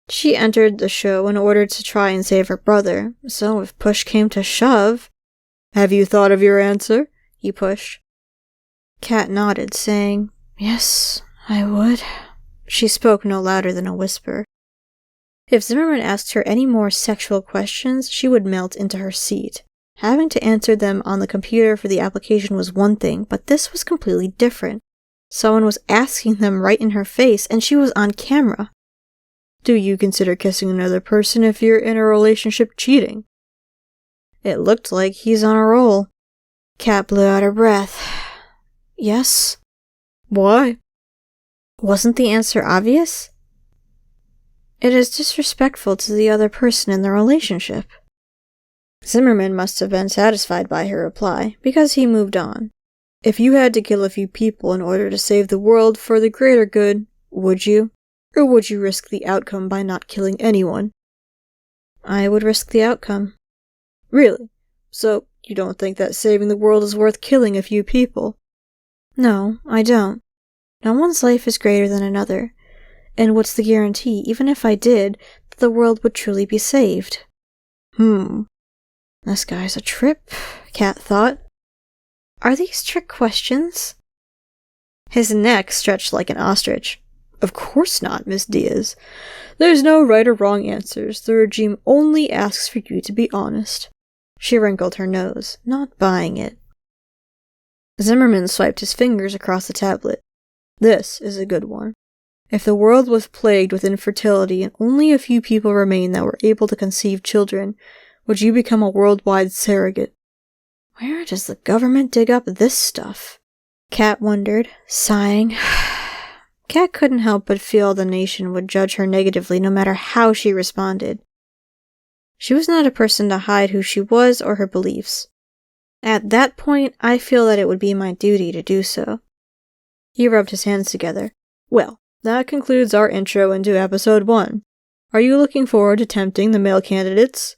Speaker 1: She entered the show in order to try and save her brother, so if push came to shove... Have you thought of your answer? He pushed. Kat nodded, saying, Yes, I would. She spoke no louder than a whisper. If Zimmerman asked her any more sexual questions, she would melt into her seat. Having to answer them on the computer for the application was one thing, but this was completely different. Someone was asking them right in her face, and she was on camera. Do you consider kissing another person if you're in a relationship cheating? It looked like he's on a roll. Kat blew out her breath. Yes? Why? Wasn't the answer obvious? It is disrespectful to the other person in the relationship. Zimmerman must have been satisfied by her reply, because he moved on. If you had to kill a few people in order to save the world for the greater good, would you? Or would you risk the outcome by not killing anyone? I would risk the outcome. Really? So, you don't think that saving the world is worth killing a few people? No, I don't. No one's life is greater than another. And what's the guarantee, even if I did, that the world would truly be saved? This guy's a trip, Kat thought. Are these trick questions? His neck stretched like an ostrich. Of course not, Miss Diaz. There's no right or wrong answers. The regime only asks for you to be honest. She wrinkled her nose, not buying it. Zimmerman swiped his fingers across the tablet. This is a good one. If the world was plagued with infertility and only a few people remain that were able to conceive children, would you become a worldwide surrogate? Where does the government dig up this stuff? Kat wondered, sighing. Kat couldn't help but feel the nation would judge her negatively no matter how she responded. She was not a person to hide who she was or her beliefs. At that point, I feel that it would be my duty to do so. He rubbed his hands together. Well, that concludes our intro into episode 1. Are you looking forward to tempting the male candidates?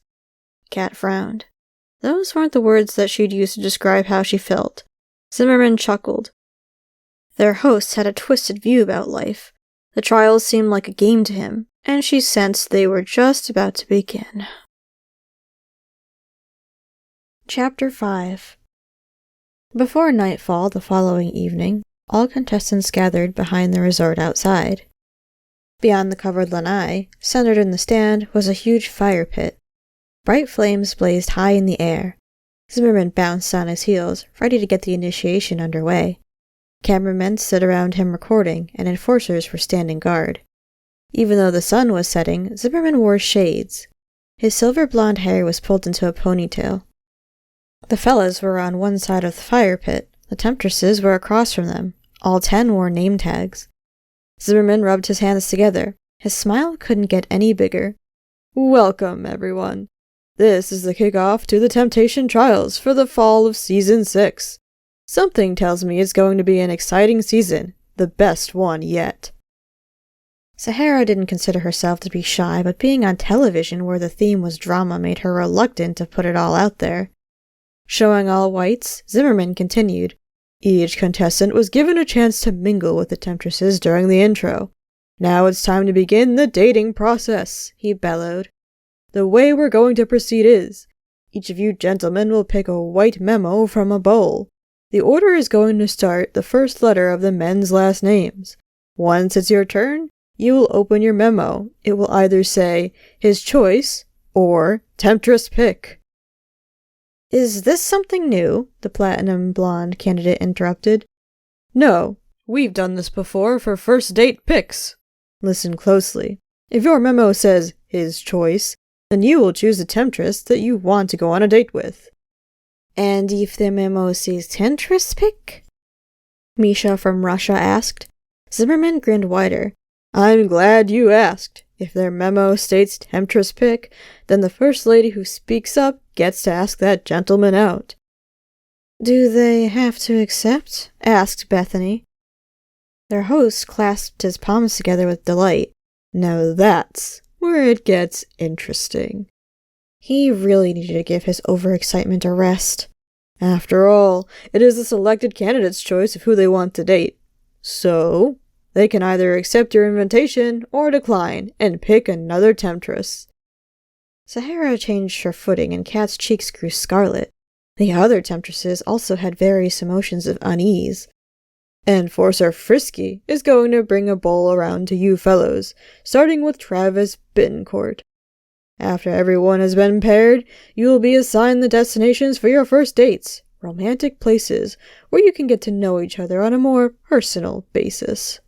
Speaker 1: Kat frowned. Those weren't the words that she'd used to describe how she felt. Zimmerman chuckled. Their host had a twisted view about life. The trials seemed like a game to him, and she sensed they were just about to begin. Chapter 5. Before nightfall the following evening, all contestants gathered behind the resort outside. Beyond the covered lanai, centered in the stand, was a huge fire pit. Bright flames blazed high in the air. Zimmerman bounced on his heels, ready to get the initiation underway. Cameramen stood around him recording, and enforcers were standing guard. Even though the sun was setting, Zimmerman wore shades. His silver blonde hair was pulled into a ponytail. The fellas were on one side of the fire pit. The temptresses were across from them. All 10 wore name tags. Zimmerman rubbed his hands together. His smile couldn't get any bigger. Welcome, everyone. This is the kickoff to the Temptation Trials for the fall of Season 6. Something tells me it's going to be an exciting season, the best one yet. Sahara didn't consider herself to be shy, but being on television where the theme was drama made her reluctant to put it all out there. Showing all whites, Zimmerman continued. Each contestant was given a chance to mingle with the temptresses during the intro. Now it's time to begin the dating process, he bellowed. The way we're going to proceed is, each of you gentlemen will pick a white memo from a bowl. The order is going to start the first letter of the men's last names. Once it's your turn, you will open your memo. It will either say, his choice, or temptress pick. Is this something new? The platinum blonde candidate interrupted. No, we've done this before for first date picks. Listen closely. If your memo says, his choice, then you will choose a temptress that you want to go on a date with. And if the memo says temptress pick? Misha from Russia asked. Zimmerman grinned wider. I'm glad you asked. If their memo states temptress pick, then the first lady who speaks up gets to ask that gentleman out. Do they have to accept? Asked Bethany. Their host clasped his palms together with delight. Now that's where it gets interesting. He really needed to give his overexcitement a rest. After all, it is the selected candidate's choice of who they want to date. So, they can either accept your invitation or decline and pick another temptress. Sahara changed her footing and Kat's cheeks grew scarlet. The other temptresses also had various emotions of unease. Enforcer Frisky is going to bring a bowl around to you fellows, starting with Travis Bittencourt. After everyone has been paired, you will be assigned the destinations for your first dates, romantic places where you can get to know each other on a more personal basis.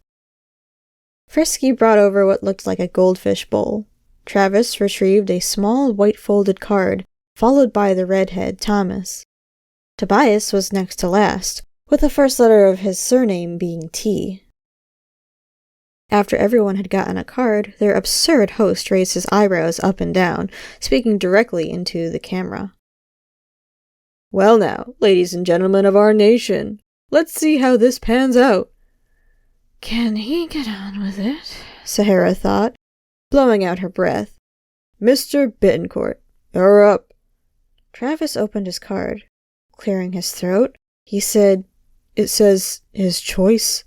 Speaker 1: Frisky brought over what looked like a goldfish bowl. Travis retrieved a small white folded card, followed by the redhead Thomas. Tobias was next to last, with the first letter of his surname being T. After everyone had gotten a card, their absurd host raised his eyebrows up and down, speaking directly into the camera. "Well now, ladies and gentlemen of our nation, let's see how this pans out." "Can he get on with it?" Sahara thought, blowing out her breath. "Mr. Bittencourt, you're up." Travis opened his card. Clearing his throat, he said, "It says his choice."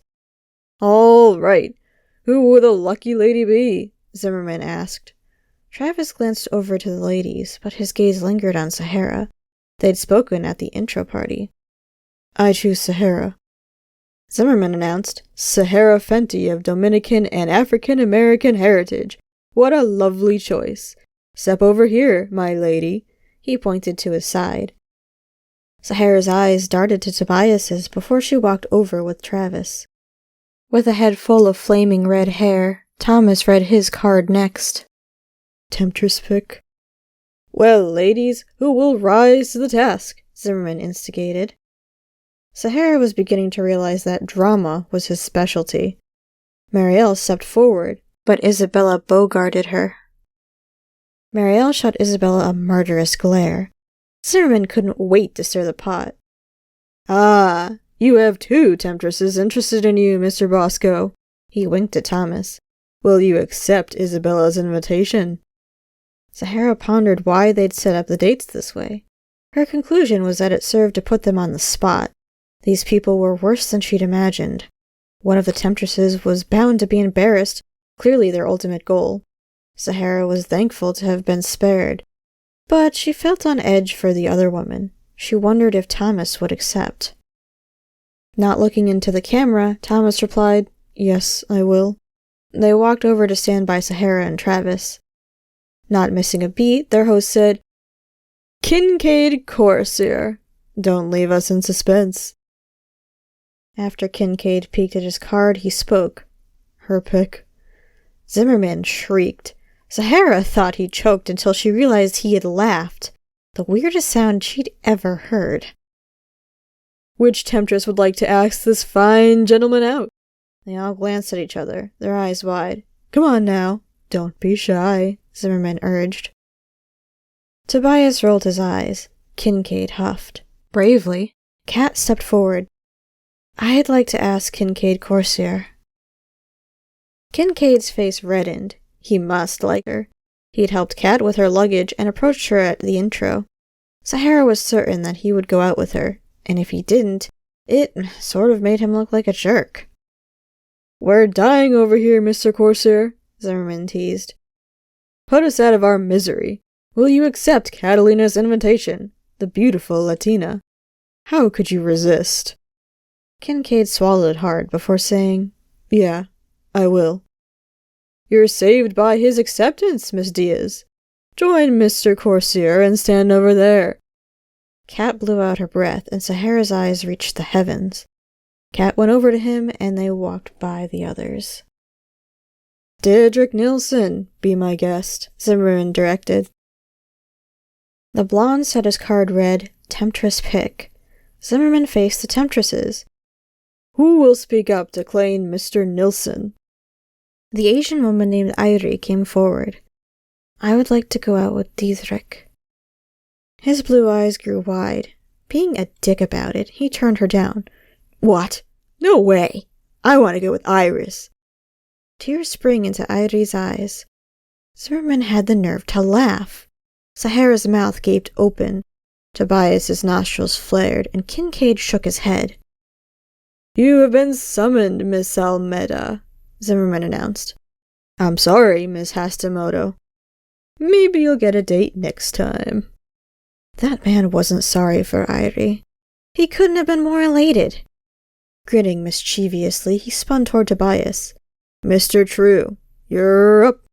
Speaker 1: "All right. Who will the lucky lady be?" Zimmerman asked. Travis glanced over to the ladies, but his gaze lingered on Sahara. They'd spoken at the intro party. "I choose Sahara." Zimmerman announced, "Sahara Fenty of Dominican and African-American heritage. What a lovely choice. Step over here, my lady." He pointed to his side. Sahara's eyes darted to Tobias's before she walked over with Travis. With a head full of flaming red hair, Thomas read his card next. "Temptress pick." "Well, ladies, who will rise to the task?" Zimmerman instigated. Sahara was beginning to realize that drama was his specialty. Marielle stepped forward, but Isabella bogarted her. Marielle shot Isabella a murderous glare. Zimmerman couldn't wait to stir the pot. "Ah, you have two temptresses interested in you, Mr. Bosco." He winked at Thomas. "Will you accept Isabella's invitation?" Sahara pondered why they'd set up the dates this way. Her conclusion was that it served to put them on the spot. These people were worse than she'd imagined. One of the temptresses was bound to be embarrassed, clearly their ultimate goal. Sahara was thankful to have been spared. But she felt on edge for the other woman. She wondered if Thomas would accept. Not looking into the camera, Thomas replied, "Yes, I will." They walked over to stand by Sahara and Travis. Not missing a beat, their host said, "Kincaid Corsair. Don't leave us in suspense." After Kincaid peeked at his card, he spoke. "Her pick." Zimmerman shrieked. Sahara thought he choked until she realized he had laughed. The weirdest sound she'd ever heard. "Which temptress would like to ask this fine gentleman out?" They all glanced at each other, their eyes wide. "Come on now. Don't be shy," Zimmerman urged. Tobias rolled his eyes. Kincaid huffed. Bravely, Kat stepped forward. "I'd like to ask Kincaid Corsair." Kincaid's face reddened. He must like her. He'd helped Kat with her luggage and approached her at the intro. Sahara was certain that he would go out with her, and if he didn't, it sort of made him look like a jerk. "We're dying over here, Mr. Corsair," Zimmerman teased. "Put us out of our misery. Will you accept Catalina's invitation, the beautiful Latina? How could you resist?" Kincaid swallowed hard before saying, "Yeah, I will." "You're saved by his acceptance, Miss Diaz. Join Mr. Corsair and stand over there." Kat blew out her breath, and Sahara's eyes reached the heavens. Kat went over to him, and they walked by the others. "Deirdre Nilsson, be my guest," Zimmerman directed. The blonde said his card read, "Temptress pick." Zimmerman faced the temptresses. "Who will speak up to claim Mr. Nilsson?" The Asian woman named Airi came forward. "I would like to go out with Diedrich." His blue eyes grew wide. Being a dick about it, he turned her down. "What? No way! I want to go with Iris." Tears sprang into Airi's eyes. Zimmerman had the nerve to laugh. Sahara's mouth gaped open. Tobias's nostrils flared, and Kincaid shook his head. "You have been summoned, Miss Almeda," Zimmerman announced. "I'm sorry, Miss Hashimoto. Maybe you'll get a date next time." That man wasn't sorry for Airi. He couldn't have been more elated. Grinning mischievously, he spun toward Tobias. "Mr. True, you're up."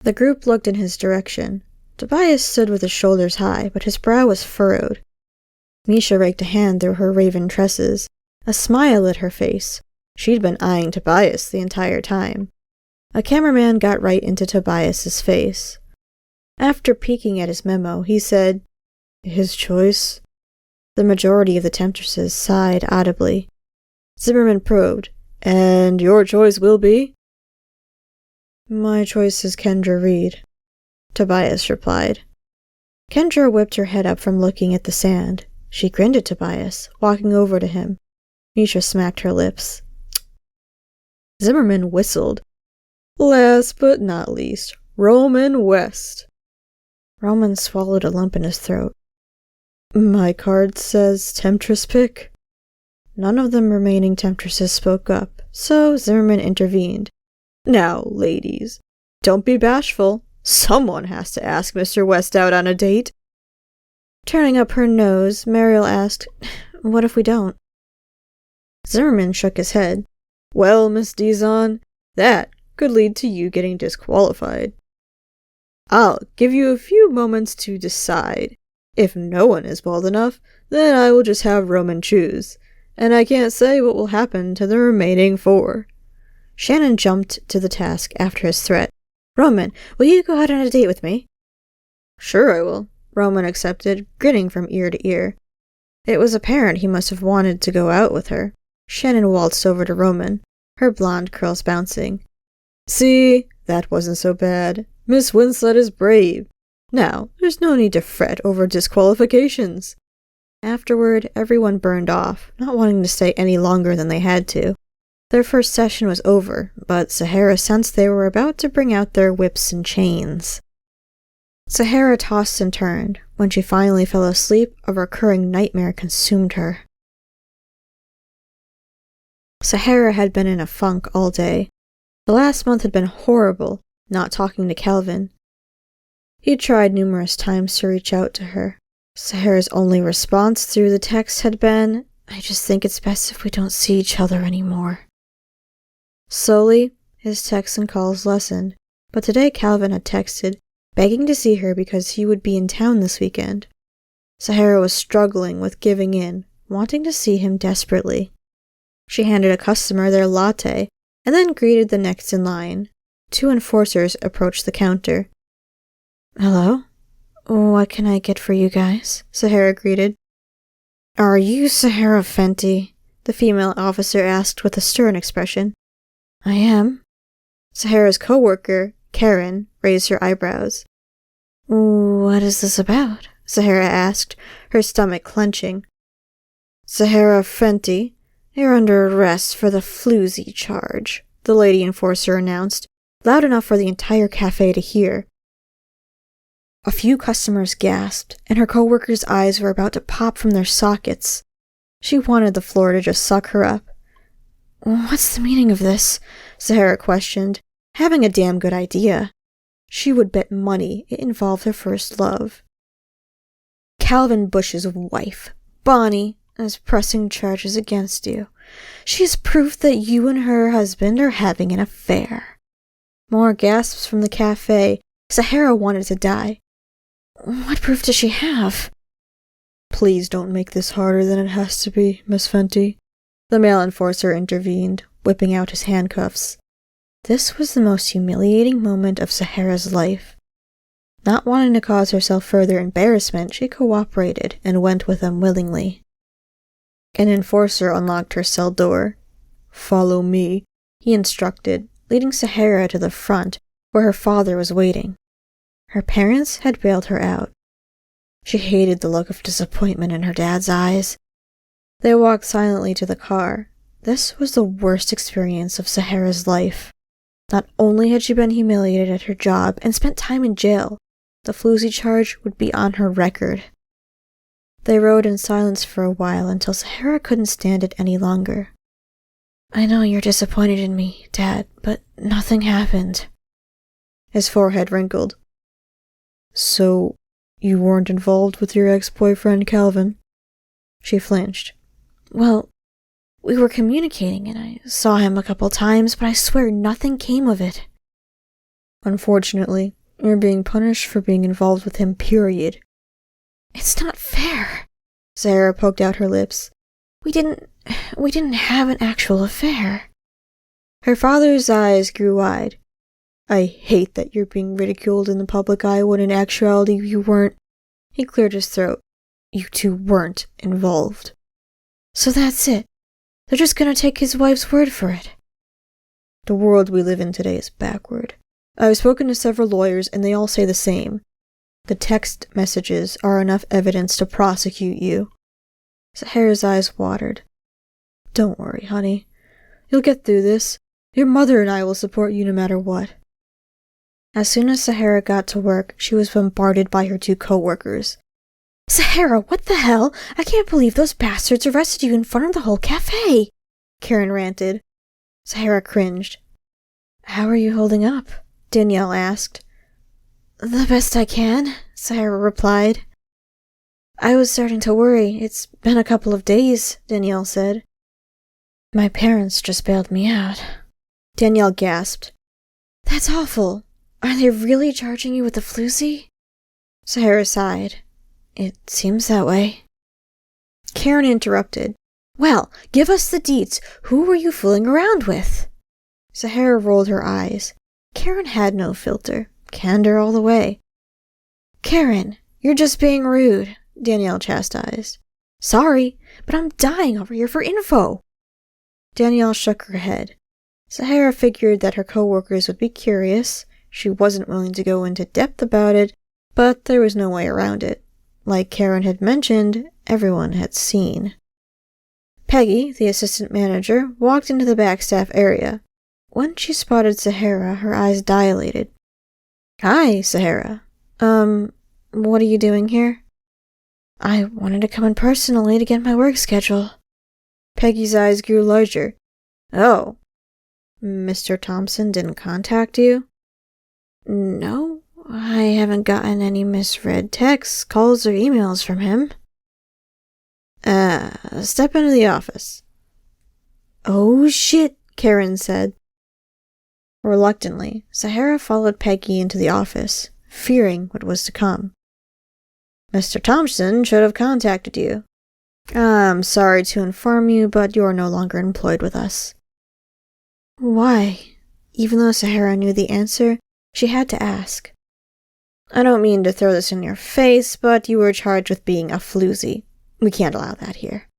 Speaker 1: The group looked in his direction. Tobias stood with his shoulders high, but his brow was furrowed. Misha raked a hand through her raven tresses. A smile lit her face. She'd been eyeing Tobias the entire time. A cameraman got right into Tobias's face. After peeking at his memo, he said, "His choice?" The majority of the temptresses sighed audibly. Zimmerman probed, "And your choice will be?" "My choice is Kendra Reed," Tobias replied. Kendra whipped her head up from looking at the sand. She grinned at Tobias, walking over to him. Misha smacked her lips. Zimmerman whistled. "Last but not least, Roman West." Roman swallowed a lump in his throat. "My card says Temptress pick." None of the remaining temptresses spoke up, so Zimmerman intervened. "Now, ladies, don't be bashful. Someone has to ask Mr. West out on a date." Turning up her nose, Mariel asked, "What if we don't?" Zimmerman shook his head. "Well, Miss Dizon, that could lead to you getting disqualified. I'll give you a few moments to decide. If no one is bold enough, then I will just have Roman choose, and I can't say what will happen to the remaining 4. Shannon jumped to the task after his threat. "Roman, will you go out on a date with me?" "Sure I will," Roman accepted, grinning from ear to ear. It was apparent he must have wanted to go out with her. Shannon waltzed over to Roman, her blonde curls bouncing. "See, that wasn't so bad. Miss Winslet is brave. Now, there's no need to fret over disqualifications." Afterward, everyone burned off, not wanting to stay any longer than they had to. Their first session was over, but Sahara sensed they were about to bring out their whips and chains. Sahara tossed and turned. When she finally fell asleep, a recurring nightmare consumed her. Sahara had been in a funk all day. The last month had been horrible, not talking to Calvin. He tried numerous times to reach out to her. Sahara's only response through the text had been, "I just think it's best if we don't see each other anymore." Slowly, his texts and calls lessened, but today Calvin had texted, begging to see her because he would be in town this weekend. Sahara was struggling with giving in, wanting to see him desperately. She handed a customer their latte, and then greeted the next in line. 2 enforcers approached the counter. "Hello? What can I get for you guys?" Sahara greeted. "Are you Sahara Fenty?" the female officer asked with a stern expression. "I am." Sahara's co-worker, Karen, raised her eyebrows. "What is this about?" Sahara asked, her stomach clenching. "Sahara Fenty, you're under arrest for the floozy charge," the lady enforcer announced, loud enough for the entire cafe to hear. A few customers gasped, and her co-worker's eyes were about to pop from their sockets. She wanted the floor to just suck her up. "What's the meaning of this?" Sahara questioned, having a damn good idea. She would bet money it involved her first love. "Calvin Bush's wife, Bonnie, is pressing charges against you. She has proof that you and her husband are having an affair." More gasps from the cafe. Sahara wanted to die. "What proof does she have?" "Please don't make this harder than it has to be, Miss Fenty," the male enforcer intervened, whipping out his handcuffs. This was the most humiliating moment of Sahara's life. Not wanting to cause herself further embarrassment, she cooperated and went with them willingly. An enforcer unlocked her cell door. "Follow me," he instructed, leading Sahara to the front, where her father was waiting. Her parents had bailed her out. She hated the look of disappointment in her dad's eyes. They walked silently to the car. This was the worst experience of Sahara's life. Not only had she been humiliated at her job and spent time in jail, the floozy charge would be on her record. They rode in silence for a while until Sahara couldn't stand it any longer. "I know you're disappointed in me, Dad, but nothing happened." His forehead wrinkled. "So, you weren't involved with your ex-boyfriend, Calvin?" She flinched. "Well, we were communicating and I saw him a couple times, but I swear nothing came of it." "Unfortunately, you're being punished for being involved with him, period." "It's not fair." Sahara poked out her lips. We didn't have an actual affair." Her father's eyes grew wide. "I hate that you're being ridiculed in the public eye when in actuality you weren't." He cleared his throat. You two weren't involved. So that's it. They're just gonna take his wife's word for it. The world we live in today is backward. I've spoken to several lawyers and they all say the same. The text messages are enough evidence to prosecute you. Sahara's eyes watered. Don't worry, honey. You'll get through this. Your mother and I will support you no matter what. As soon as Sahara got to work, she was bombarded by her two co-workers. Sahara, what the hell? I can't believe those bastards arrested you in front of the whole cafe, Karen ranted. Sahara cringed. How are you holding up? Danielle asked. The best I can, Sahara replied. I was starting to worry. It's been a couple of days, Danielle said. My parents just bailed me out. Danielle gasped. That's awful. Are they really charging you with the floozy? Sahara sighed. It seems that way. Karen interrupted. Well, give us the deets. Who were you fooling around with? Sahara rolled her eyes. Karen had no filter. Candor all the way. Karen, you're just being rude, Danielle chastised. Sorry, but I'm dying over here for info. Danielle shook her head. Sahara figured that her co-workers would be curious. She wasn't willing to go into depth about it, but there was no way around it. Like Karen had mentioned, everyone had seen. Peggy, the assistant manager, walked into the backstaff area. When she spotted Sahara, her eyes dilated. Hi, Sahara. What are you doing here? I wanted to come in personally to get my work schedule. Peggy's eyes grew larger. Oh. Mr. Thompson didn't contact you? No, I haven't gotten any misread texts, calls, or emails from him. Step into the office. Oh shit, Karen said. Reluctantly, Sahara followed Peggy into the office, fearing what was to come. Mr. Thompson should have contacted you. I'm sorry to inform you, but you are no longer employed with us. Why? Even though Sahara knew the answer, she had to ask. I don't mean to throw this in your face, but you were charged with being a floozy. We can't allow that here.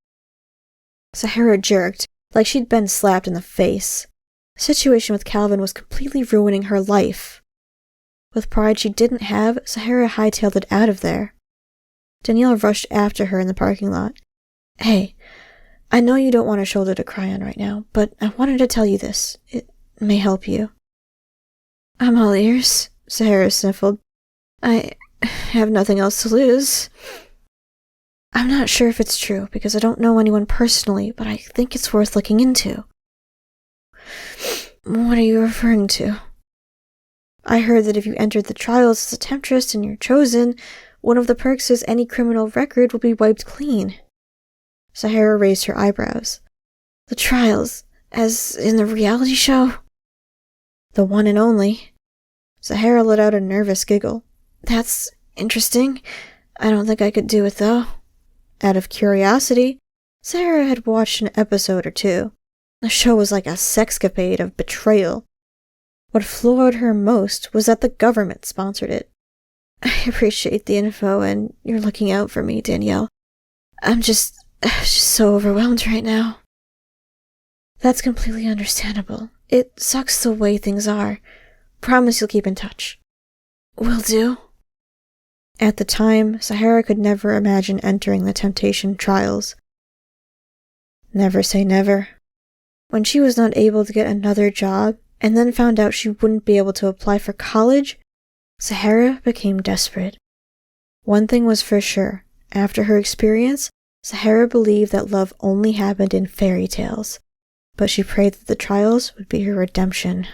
Speaker 1: Sahara jerked, like she'd been slapped in the face. The situation with Calvin was completely ruining her life. With pride she didn't have, Sahara hightailed it out of there. Danielle rushed after her in the parking lot. Hey, I know you don't want a shoulder to cry on right now, but I wanted to tell you this. It may help you. I'm all ears, Sahara sniffled. I have nothing else to lose. I'm not sure if it's true, because I don't know anyone personally, but I think it's worth looking into. What are you referring to? I heard that if you entered the trials as a temptress and you're chosen, one of the perks is any criminal record will be wiped clean. Sahara raised her eyebrows. The trials, as in the reality show? The one and only. Sahara let out a nervous giggle. That's interesting. I don't think I could do it, though. Out of curiosity, Sahara had watched an episode or two. The show was like a sexcapade of betrayal. What floored her most was that the government sponsored it. I appreciate the info and you're looking out for me, Danielle. I'm just so overwhelmed right now. That's completely understandable. It sucks the way things are. Promise you'll keep in touch. Will do. At the time, Sahara could never imagine entering the temptation trials. Never say never. When she was not able to get another job, and then found out she wouldn't be able to apply for college, Sahara became desperate. One thing was for sure. After her experience, Sahara believed that love only happened in fairy tales, but she prayed that the trials would be her redemption.